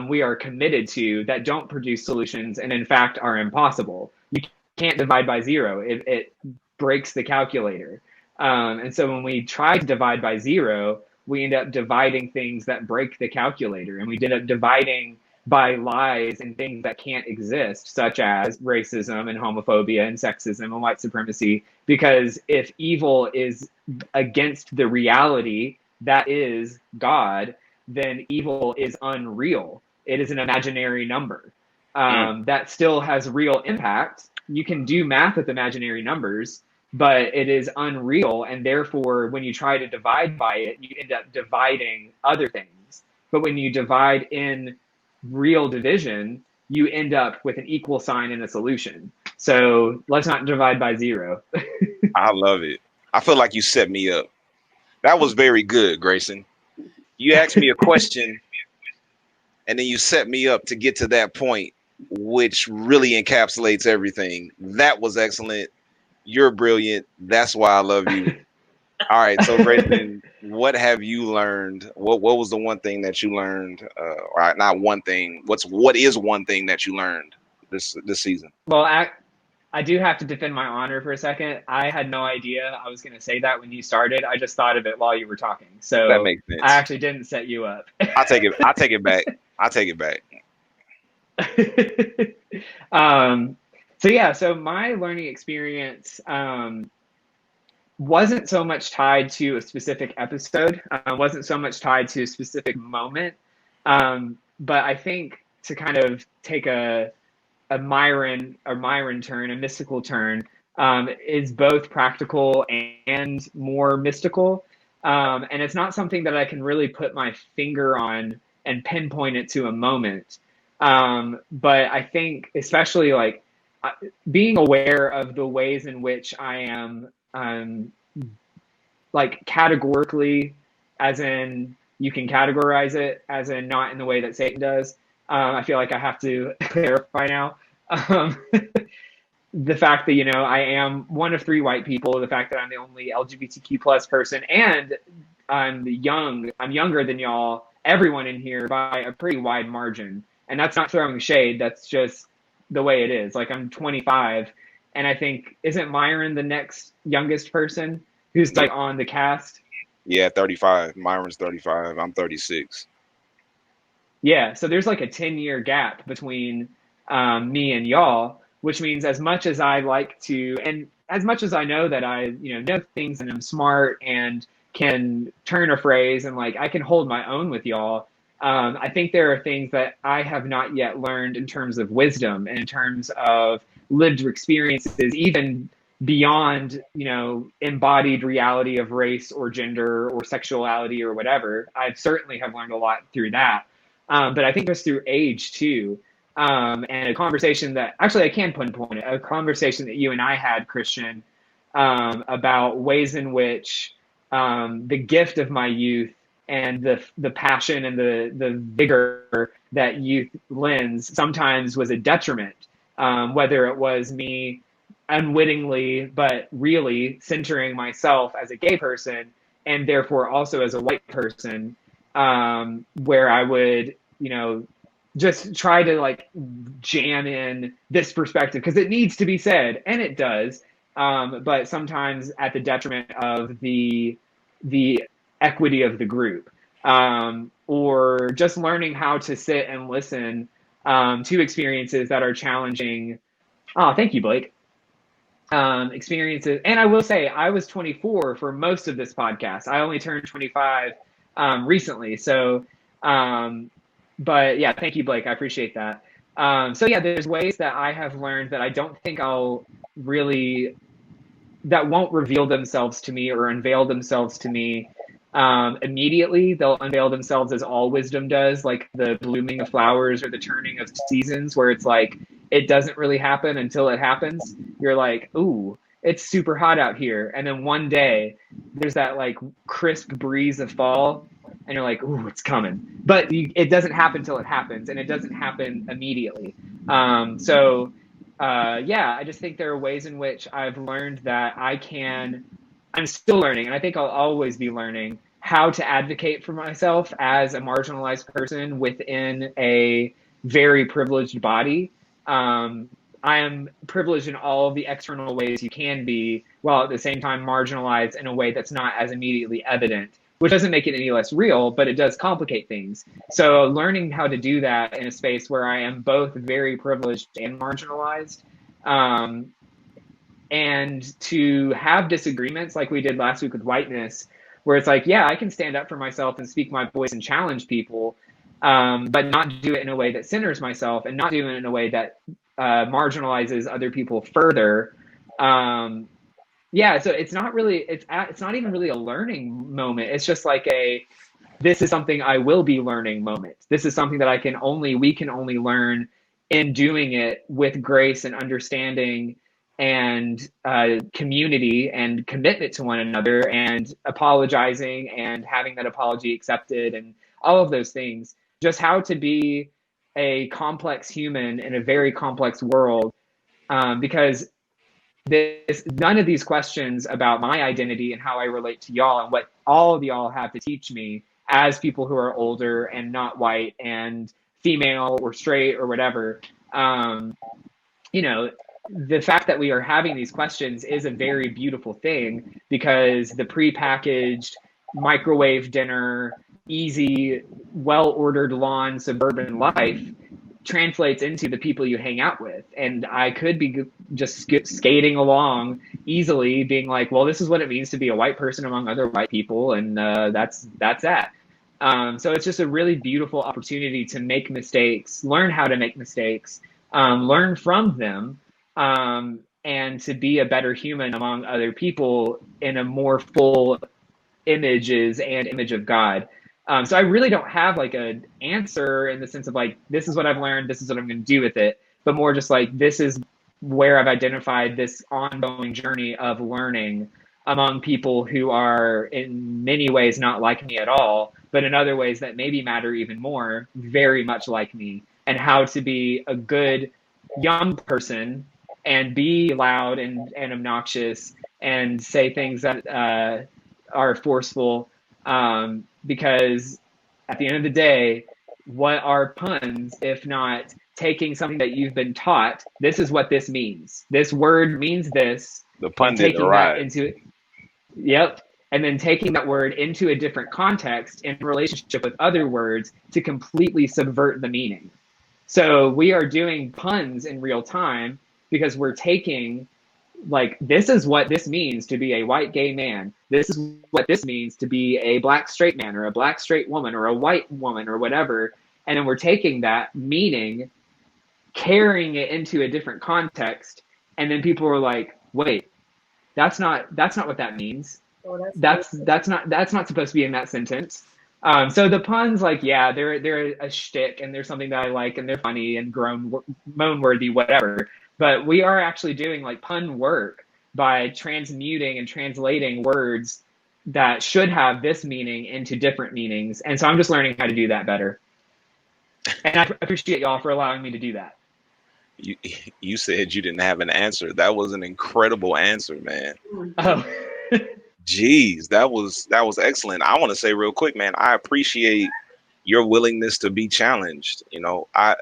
we are committed to that don't produce solutions and in fact are impossible. You can't divide by zero. It breaks the calculator. And so when we try to divide by zero, we end up dividing things that break the calculator, and we end up dividing by lies and things that can't exist, such as racism and homophobia and sexism and white supremacy. Because if evil is against the reality that is God, then evil is unreal. It is an imaginary number. That still has real impact. You can do math with imaginary numbers, but it is unreal. And therefore, when you try to divide by it, you end up dividing other things. But when you divide in real division, you end up with an equal sign and a solution. So let's not divide by zero. I love it. I feel like you set me up. That was very good, Grayson. You asked me a question, and then you set me up to get to that point, which really encapsulates everything. That was excellent. You're brilliant. That's why I love you. All right, so Grayson, what have you learned? What was the one thing that you learned? Or not one thing. What is one thing that you learned this season? Well, I do have to defend my honor for a second. I had no idea I was going to say that when you started. I just thought of it while you were talking. So That makes sense. I actually didn't set you up. I take it back. I take it back. So my learning experience wasn't so much tied to a specific episode, wasn't so much tied to a specific moment, but I think to kind of take a Myron turn, a mystical turn, is both practical and more mystical, and it's not something that I can really put my finger on and pinpoint it to a moment. But I think especially like being aware of the ways in which I am like categorically, as in you can categorize it, as in not in the way that Satan does. I feel like I have to clarify now. The fact that, I am one of 3 white people, the fact that I'm the only LGBTQ plus person, and I'm younger than y'all, everyone in here, by a pretty wide margin. And that's not throwing shade. That's just the way it is. Like, I'm 25, and I think, isn't Myron the next youngest person who's like on the cast? Yeah, 35. Myron's 35. I'm 36. Yeah, so there's like a 10-year gap between me and y'all, which means as much as I like to, and as much as I know that I, know things and I'm smart and can turn a phrase and like I can hold my own with y'all, I think there are things that I have not yet learned in terms of wisdom and in terms of lived experiences, even beyond, embodied reality of race or gender or sexuality or whatever. I certainly have learned a lot through that. But I think just through age too. And a conversation that actually I can pinpoint it, a conversation that you and I had, Christian, about ways in which the gift of my youth and the passion and the vigor that youth lends sometimes was a detriment, whether it was me unwittingly but really centering myself as a gay person and therefore also as a white person, where I would, just try to like jam in this perspective because it needs to be said, and it does, but sometimes at the detriment of the equity of the group, or just learning how to sit and listen to experiences that are challenging. Oh, thank you, Blake. Experiences, and I will say I was 24 for most of this podcast. I only turned 25 recently, so. But yeah, thank you, Blake. I appreciate that. So yeah, there's ways that I have learned that I don't think that won't reveal themselves to me or unveil themselves to me immediately. They'll unveil themselves as all wisdom does, like the blooming of flowers or the turning of seasons, where it's like, it doesn't really happen until it happens. You're like, ooh, it's super hot out here. And then one day there's that like crisp breeze of fall, and you're like, ooh, it's coming. But it doesn't happen until it happens, and it doesn't happen immediately. So yeah, I just think there are ways in which I've learned that I'm still learning, and I think I'll always be learning how to advocate for myself as a marginalized person within a very privileged body. I am privileged in all of the external ways you can be, while at the same time marginalized in a way that's not as immediately evident, which doesn't make it any less real, but it does complicate things. So learning how to do that in a space where I am both very privileged and marginalized, um, and to have disagreements like we did last week with whiteness, where it's like, yeah, I can stand up for myself and speak my voice and challenge people, but not do it in a way that centers myself and not do it in a way that marginalizes other people further. Yeah, so it's not really, it's not even really a learning moment. It's just like this is something I will be learning moment. This is something that we can only learn in doing it with grace and understanding and community and commitment to one another and apologizing and having that apology accepted and all of those things. Just how to be a complex human in a very complex world, because none of these questions about my identity and how I relate to y'all and what all of y'all have to teach me as people who are older and not white and female or straight or whatever. You know, the fact that we are having these questions is a very beautiful thing, because the prepackaged microwave dinner, easy, well-ordered lawn suburban life translates into the people you hang out with. And I could be just skating along easily being like, well, this is what it means to be a white person among other white people, and that's that. So it's just a really beautiful opportunity to make mistakes, learn how to make mistakes, learn from them, and to be a better human among other people in a more full image of God. So I really don't have like an answer in the sense of like, this is what I've learned, this is what I'm going to do with it, but more just like, this is where I've identified this ongoing journey of learning among people who are in many ways not like me at all, but in other ways that maybe matter even more, very much like me, and how to be a good young person and be loud and obnoxious and say things that are forceful, because at the end of the day, what are puns if not taking something that you've been taught? This is what this means. This word means this. The pun didn't Taking that arrive. into, yep, and then taking that word into a different context in relationship with other words to completely subvert the meaning. So we are doing puns in real time because we're taking, like, this is what this means to be a white gay man. This is what this means to be a black straight man or a black straight woman or a white woman or whatever. And then we're taking that meaning, carrying it into a different context. And then people are like, wait, that's not what that means. That's not supposed to be in that sentence. So the puns, like, yeah, they're a shtick, and they're something that I like, and they're funny and moan worthy, whatever. But we are actually doing like pun work by transmuting and translating words that should have this meaning into different meanings. And so I'm just learning how to do that better. And I appreciate y'all for allowing me to do that. You said you didn't have an answer. That was an incredible answer, man. Oh. Jeez, that was excellent. I want to say real quick, man, I appreciate your willingness to be challenged. You know, I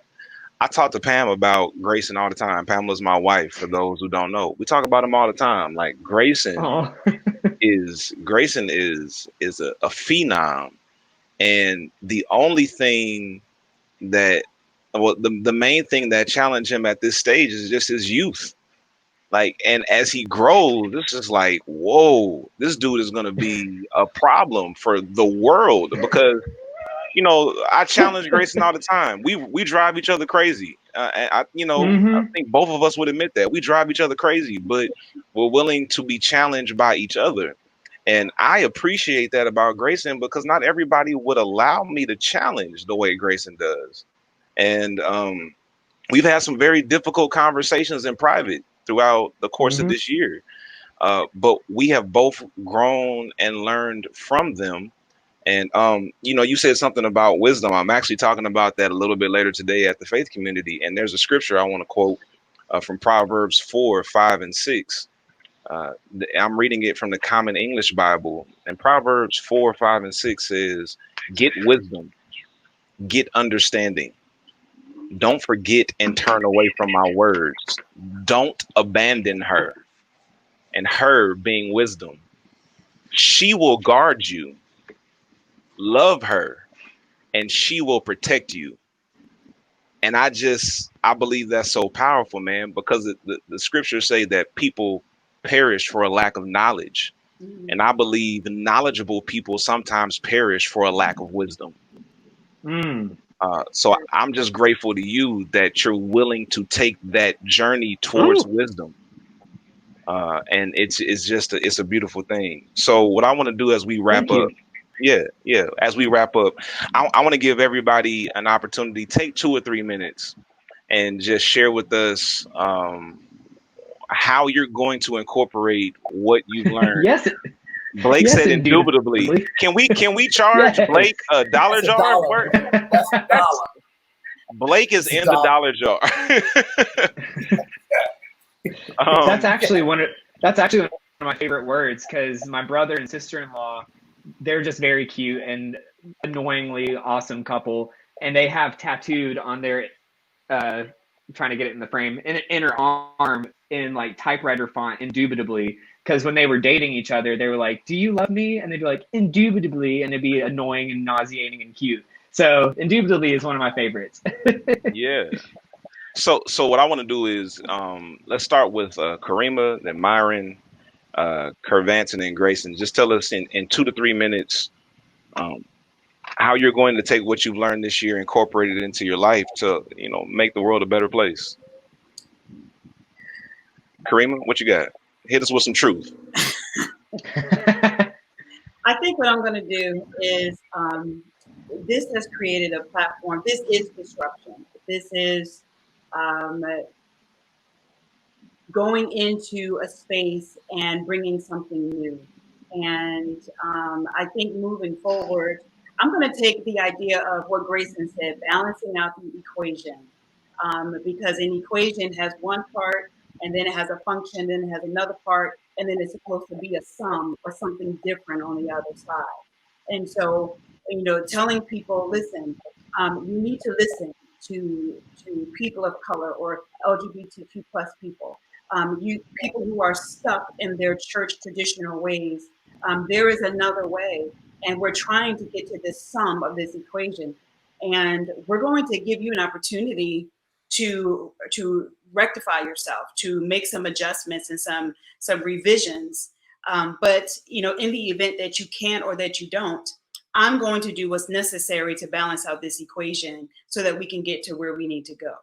talk to Pam about Grayson all the time. Pamela's my wife, for those who don't know. We talk about him all the time. Like, Grayson is a phenom. And the only thing that, well, the main thing that challenged him at this stage is just his youth. Like, and as he grows, this is like, whoa, this dude is going to be a problem for the world, because, you know, I challenge Grayson all the time. We drive each other crazy. I think both of us would admit that we drive each other crazy, but we're willing to be challenged by each other. And I appreciate that about Grayson, because not everybody would allow me to challenge the way Grayson does. And we've had some very difficult conversations in private throughout the course of this year. But we have both grown and learned from them. And, you know, you said something about wisdom. I'm actually talking about that a little bit later today at the Faith Community. And there's a scripture I want to quote from Proverbs 4, 5, and 6. I'm reading it from the Common English Bible, and Proverbs 4, 5, and 6 says, "Get wisdom, get understanding. Don't forget and turn away from my words. Don't abandon her." And her being wisdom. She will guard you. Love her, and she will protect you. And I believe that's so powerful, man, because the scriptures say that people perish for a lack of knowledge. And I believe knowledgeable people sometimes perish for a lack of wisdom. So I'm just grateful to you that you're willing to take that journey towards wisdom. And it's it's a beautiful thing. So what I want to do as we wrap up, as we wrap up, I want to give everybody an opportunity. Take 2 or 3 minutes and just share with us how you're going to incorporate what you've learned. Yes. Blake Yes, said indubitably. Can we charge Yes. Blake a dollar That's a jar? dollar. That's a dollar. Blake is It's a in the dollar. dollar jar. That's actually one of my favorite words, because my brother and sister-in-law, they're just very cute and annoyingly awesome couple, and they have tattooed on their trying to get it in the frame, in an inner arm in like typewriter font, indubitably, because when they were dating each other, they were like, "Do you love me?" And they'd be like, "Indubitably," and it'd be annoying and nauseating and cute. So indubitably is one of my favorites. Yeah. So what I want to do is let's start with Karima, then Myron, Kervance, and then Grayson. Just tell us in 2 to 3 minutes how you're going to take what you've learned this year, incorporate it into your life to, make the world a better place. Karima, what you got? Hit us with some truth. I think what I'm going to do is this has created a platform. This is disruption. This is going into a space and bringing something new. And I think moving forward, I'm going to take the idea of what Grayson said, balancing out the equation. Because an equation has one part, and then it has a function, then it has another part, and then it's supposed to be a sum or something different on the other side. And so, telling people, listen, you need to listen to people of color or LGBTQ plus people. People who are stuck in their church traditional ways. There is another way, and we're trying to get to this sum of this equation. And we're going to give you an opportunity to rectify yourself, to make some adjustments and some revisions. But in the event that you can't or that you don't, I'm going to do what's necessary to balance out this equation so that we can get to where we need to go.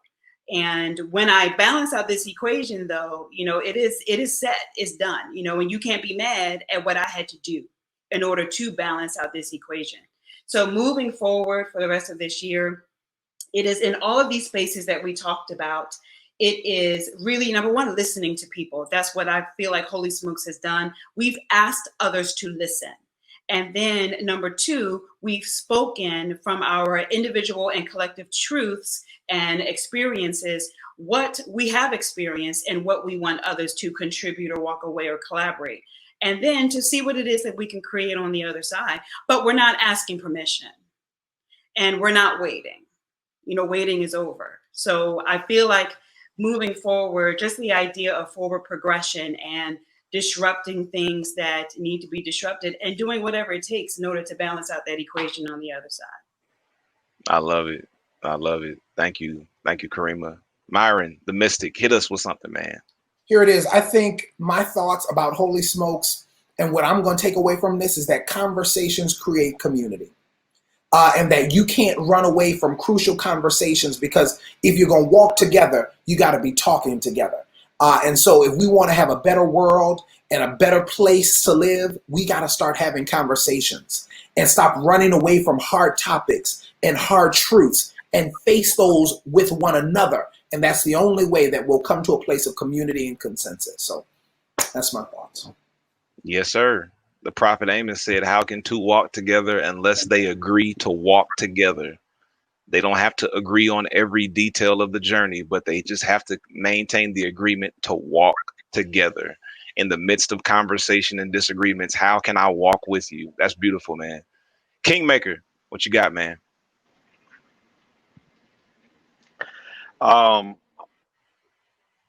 And when I balance out this equation, though, it is set, it's done, and you can't be mad at what I had to do in order to balance out this equation. So moving forward for the rest of this year, it is in all of these spaces that we talked about. It is really, number one, listening to people. That's what I feel like Holy Smokes has done. We've asked others to listen. And then number two, we've spoken from our individual and collective truths and experiences, what we have experienced and what we want others to contribute or walk away or collaborate. And then to see what it is that we can create on the other side. But we're not asking permission, and we're not waiting. Waiting is over. So I feel like moving forward, just the idea of forward progression and disrupting things that need to be disrupted and doing whatever it takes in order to balance out that equation on the other side. I love it. I love it. Thank you. Thank you, Karima. Myron, the mystic, hit us with something, man. Here it is. I think my thoughts about Holy Smokes and what I'm going to take away from this is that conversations create community. And that you can't run away from crucial conversations, because if you're going to walk together, you got to be talking together. And so if we want to have a better world and a better place to live, we got to start having conversations and stop running away from hard topics and hard truths and face those with one another. And that's the only way that we'll come to a place of community and consensus. So that's my thoughts. Yes, sir. The prophet Amos said, "How can two walk together unless they agree to walk together?" They don't have to agree on every detail of the journey, but they just have to maintain the agreement to walk together in the midst of conversation and disagreements. How can I walk with you? That's beautiful, man. Kingmaker, what you got, man?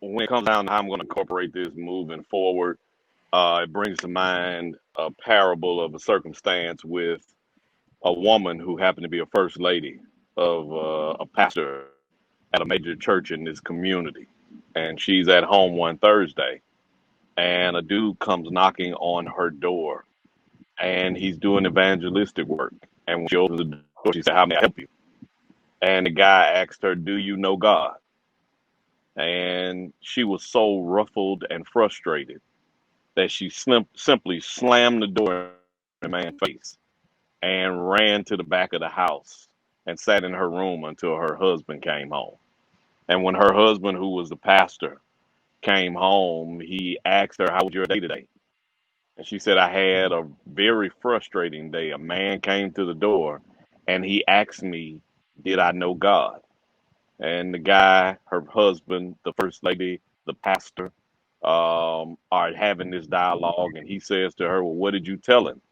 When it comes down to how I'm going to incorporate this moving forward, it brings to mind a parable of a circumstance with a woman who happened to be a first lady of a pastor at a major church in this community. And she's at home one Thursday, and a dude comes knocking on her door, and he's doing evangelistic work. And when she opens the door, she said, "How may I help you?" And the guy asked her, "Do you know God?" And she was so ruffled and frustrated that she simply slammed the door in the man's face and ran to the back of the house and sat in her room until her husband came home. And when her husband, who was the pastor, came home, he asked her, "How was your day today?" And she said, "I had a very frustrating day. A man came to the door and he asked me, did I know God?" And the guy, her husband, the first lady, the pastor, are having this dialogue. And he says to her, "Well, what did you tell him?"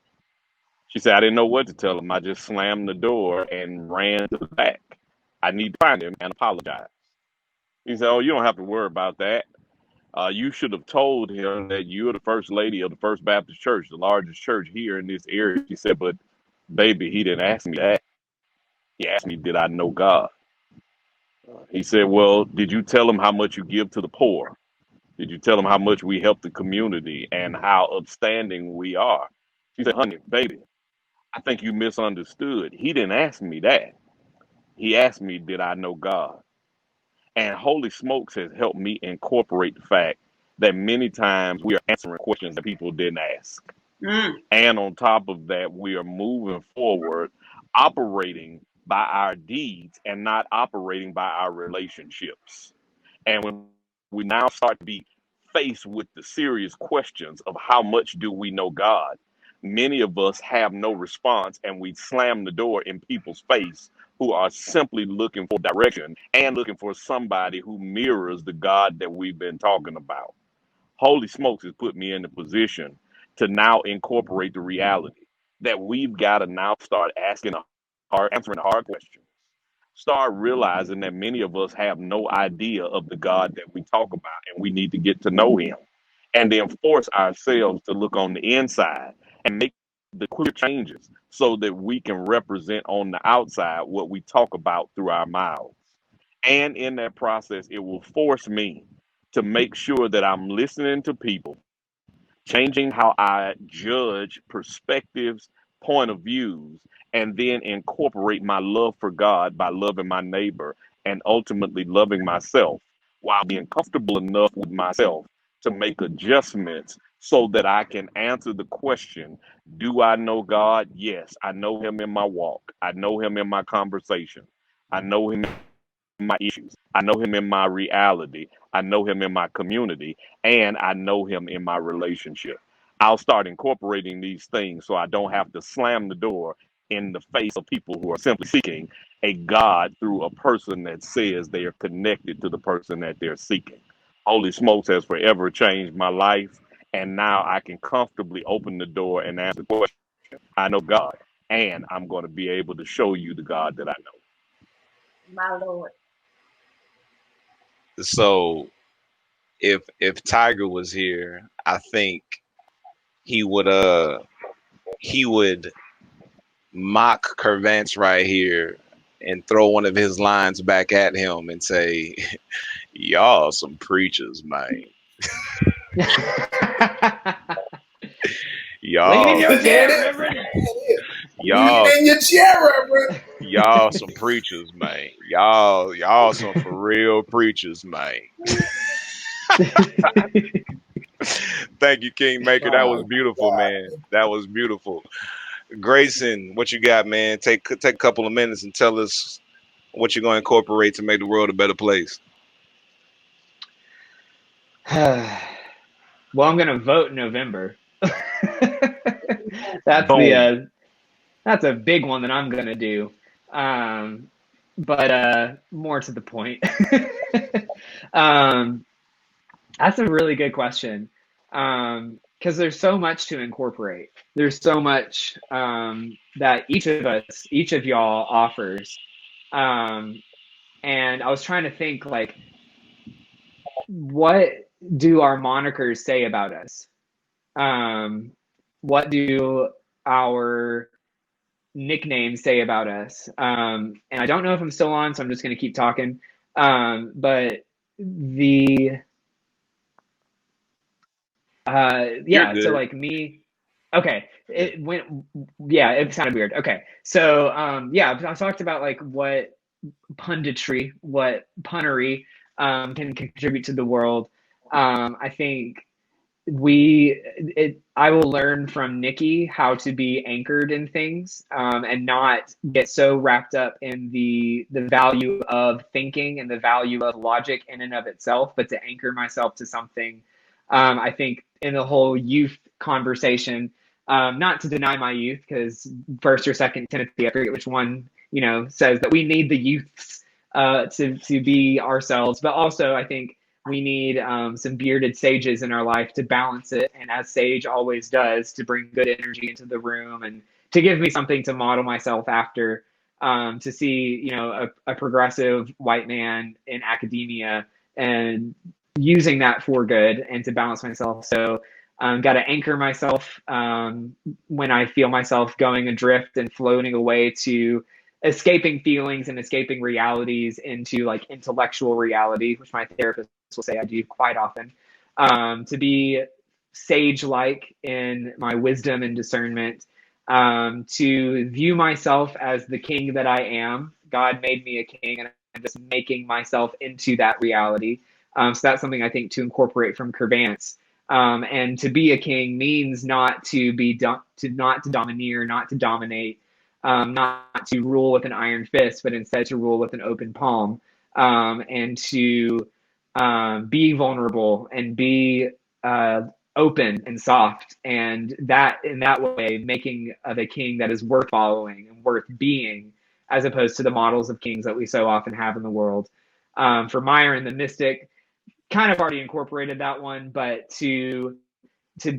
She said, "I didn't know what to tell him. I just slammed the door and ran to the back. I need to find him and apologize." He said, "Oh, you don't have to worry about that. You should have told him that you're the first lady of the First Baptist Church, the largest church here in this area." She said, "But baby, he didn't ask me that. He asked me, did I know God?" He said, "Well, did you tell him how much you give to the poor? Did you tell him how much we help the community and how upstanding we are?" She said, "Honey, baby, I think you misunderstood. He didn't ask me that. He asked me, did I know God?" And Holy Smokes has helped me incorporate the fact that many times we are answering questions that people didn't ask. And on top of that, we are moving forward, operating by our deeds and not operating by our relationships. And when we now start to be faced with the serious questions of how much do we know God, many of us have no response and we slam the door in people's face who are simply looking for direction and looking for somebody who mirrors the God that we've been talking about. Holy Smokes has put me in the position to now incorporate the reality that we've got to now start answering hard questions. Start realizing that many of us have no idea of the God that we talk about, and we need to get to know him. And then force ourselves to look on the inside and make the clear changes so that we can represent on the outside what we talk about through our mouths. And in that process, it will force me to make sure that I'm listening to people, changing how I judge perspectives, point of views, and then incorporate my love for God by loving my neighbor and ultimately loving myself while being comfortable enough with myself to make adjustments so that I can answer the question, do I know God? Yes, I know him in my walk. I know him in my conversation. I know him in my issues. I know him in my reality. I know him in my community, and I know him in my relationship. I'll start incorporating these things so I don't have to slam the door in the face of people who are simply seeking a God through a person that says they are connected to the person that they're seeking. Holy Smokes has forever changed my life, and now I can comfortably open the door and ask the question, I know God, and I'm going to be able to show you the God that I know. My Lord. So if Tiger was here, I think he would mock Curvance right here and throw one of his lines back at him and say, "Y'all some preachers, man. Lean in Y'all, your There it chair, is. Reverend." Lean y'all, in your chair, Reverend. y'all some preachers, man. Y'all some for real preachers, man." Thank you, Kingmaker. That was Oh my beautiful, God. man. That was beautiful. Grayson, what you got, man? Take a couple of minutes and tell us what you're going to incorporate to make the world a better place. Well, I'm gonna vote in November. That's Boom. that's a big one that I'm gonna do. Um, but more to the point. That's a really good question, because there's so much to incorporate. There's so much that each of y'all offers. And I was trying to think, like, what do our monikers say about us? What do our nicknames say about us? And I don't know if I'm still on, so I'm just going to keep talking. But the You're yeah, so good. like me, okay, it went, yeah, it sounded weird. Okay, so yeah, I talked about like what punditry, what punnery can contribute to the world. I think I will learn from Nikki how to be anchored in things, and not get so wrapped up in the value of thinking and the value of logic in and of itself, but to anchor myself to something. I think in the whole youth conversation, not to deny my youth, because First or Second Timothy, I forget which one, says that we need the youths to be ourselves, but also I think we need some bearded sages in our life to balance it, and as Sage always does, to bring good energy into the room and to give me something to model myself after. To see, a progressive white man in academia and using that for good and to balance myself. So got to anchor myself when I feel myself going adrift and floating away to escaping feelings and escaping realities into like intellectual reality, which my therapist will say I do quite often. To be sage-like in my wisdom and discernment, to view myself as the king that I am. God made me a king, and I'm just making myself into that reality. So that's something I think to incorporate from Curvance. And to be a king means not to be not to domineer, not to dominate, not to rule with an iron fist, but instead to rule with an open palm, and to be vulnerable and be open and soft, and that in that way making of a king that is worth following and worth being, as opposed to the models of kings that we so often have in the world. For Myron the mystic, kind of already incorporated that one, but to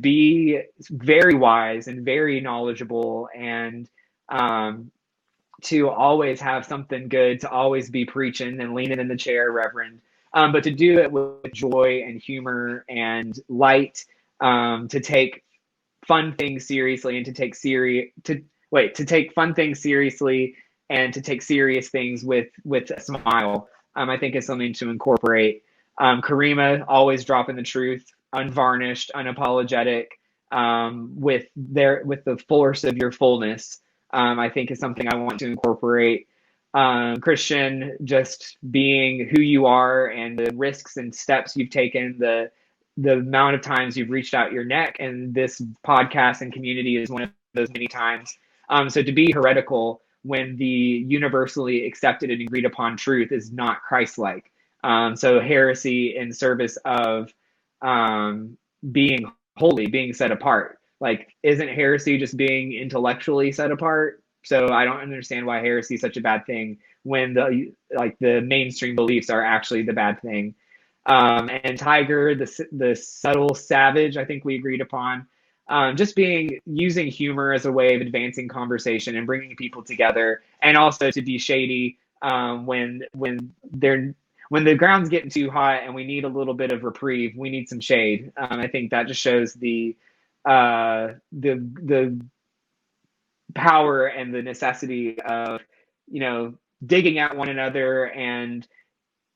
be very wise and very knowledgeable, and to always have something good, to always be preaching and leaning in the chair, Reverend, but to do it with joy and humor and light, to take fun things seriously and to take fun things seriously and to take serious things with a smile. I think is something to incorporate. Karima, always dropping the truth, unvarnished, unapologetic, with the force of your fullness. I think is something I want to incorporate. Christian, just being who you are and the risks and steps you've taken, the amount of times you've reached out your neck, and this podcast and community is one of those many times. So to be heretical when the universally accepted and agreed upon truth is not Christ-like. So heresy in service of being holy, being set apart. Like, isn't heresy just being intellectually set apart? So I don't understand why heresy is such a bad thing when the mainstream beliefs are actually the bad thing. And Tiger, the subtle savage, I think we agreed upon. Just using humor as a way of advancing conversation and bringing people together, and also to be shady when the ground's getting too hot and we need a little bit of reprieve. We need some shade. I think that just shows the power and the necessity of digging at one another and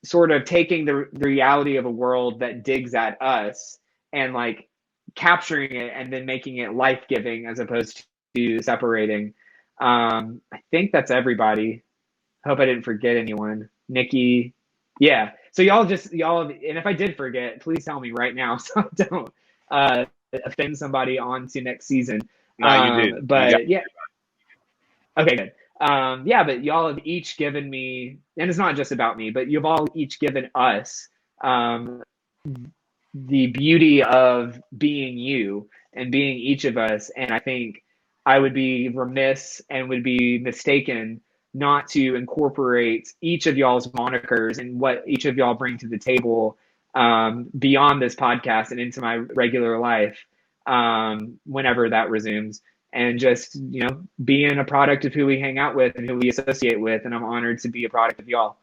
sort of taking the reality of a world that digs at us and like capturing it and then making it life-giving as opposed to separating. I think that's everybody. Hope I didn't forget anyone. Nikki. Yeah. So y'all, and if I did forget, please tell me right now so I don't offend somebody on to next season. No, you didn't. But yeah. Okay, good. Yeah, but y'all have each given me, and it's not just about me, but you've all each given us the beauty of being you and being each of us. And I think I would be remiss and would be mistaken not to incorporate each of y'all's monikers and what each of y'all bring to the table beyond this podcast and into my regular life whenever that resumes. And just, being a product of who we hang out with and who we associate with. And I'm honored to be a product of y'all.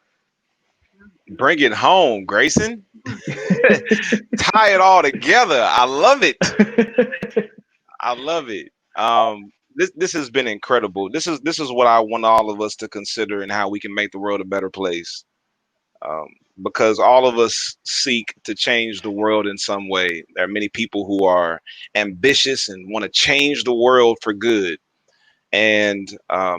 Bring it home, Grayson. Tie it all together. I love it. I love it. This has been incredible. This is what I want all of us to consider and how we can make the world a better place. Because all of us seek to change the world in some way. There are many people who are ambitious and want to change the world for good. And I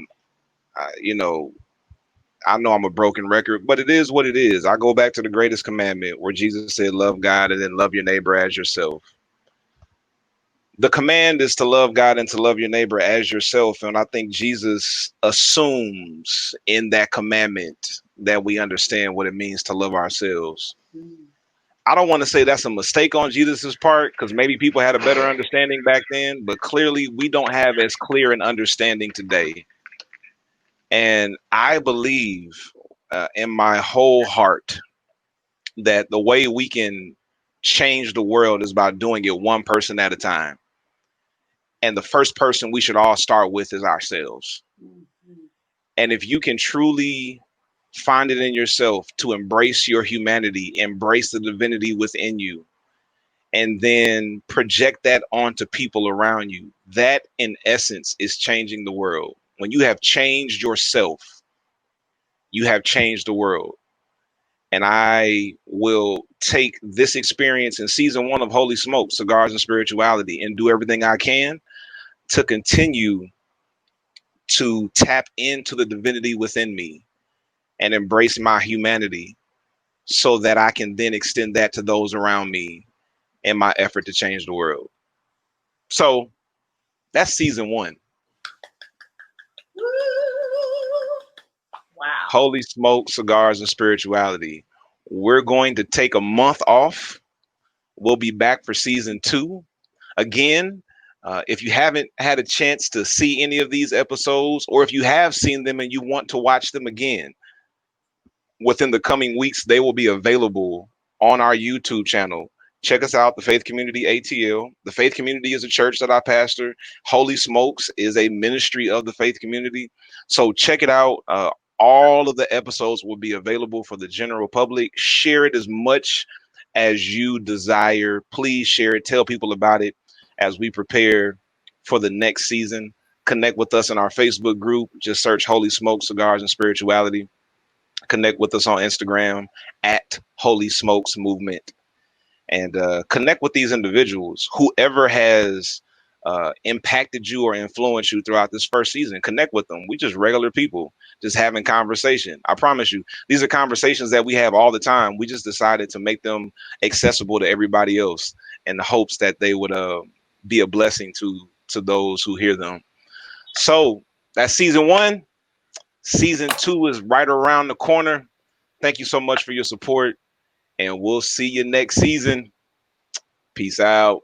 know I'm a broken record, but it is what it is. I go back to the greatest commandment where Jesus said, love God and then love your neighbor as yourself. The command is to love God and to love your neighbor as yourself. And I think Jesus assumes in that commandment that we understand what it means to love ourselves. I don't want to say that's a mistake on Jesus's part, because maybe people had a better understanding back then, but clearly we don't have as clear an understanding today. And I believe in my whole heart that the way we can change the world is by doing it one person at a time. And the first person we should all start with is ourselves. And if you can truly find it in yourself to embrace your humanity, embrace the divinity within you, and then project that onto people around you, that in essence is changing the world. When you have changed yourself, you have changed the world. And I will take this experience in season 1 of Holy Smoke, Cigars and Spirituality, and do everything I can to continue to tap into the divinity within me and embrace my humanity so that I can then extend that to those around me in my effort to change the world. So that's season 1. Wow. Holy Smoke, Cigars and Spirituality. We're going to take a month off. We'll be back for season 2. Again, if you haven't had a chance to see any of these episodes, or if you have seen them and you want to watch them again, within the coming weeks, they will be available on our YouTube channel. Check us out, the Faith Community ATL. The Faith Community is a church that I pastor. Holy Smokes is a ministry of the Faith Community. So check it out. All of the episodes will be available for the general public. Share it as much as you desire. Please share it. Tell people about it as we prepare for the next season. Connect with us in our Facebook group. Just search Holy Smoke, Cigars and Spirituality. Connect with us on Instagram at Holy Smokes Movement, and connect with these individuals. Whoever has impacted you or influenced you throughout this first season, connect with them. We just regular people just having conversation. I promise you, these are conversations that we have all the time. We just decided to make them accessible to everybody else in the hopes that they would be a blessing to those who hear them. So that's season 1. Season 2 is right around the corner. Thank you so much for your support, and we'll see you next season. Peace out.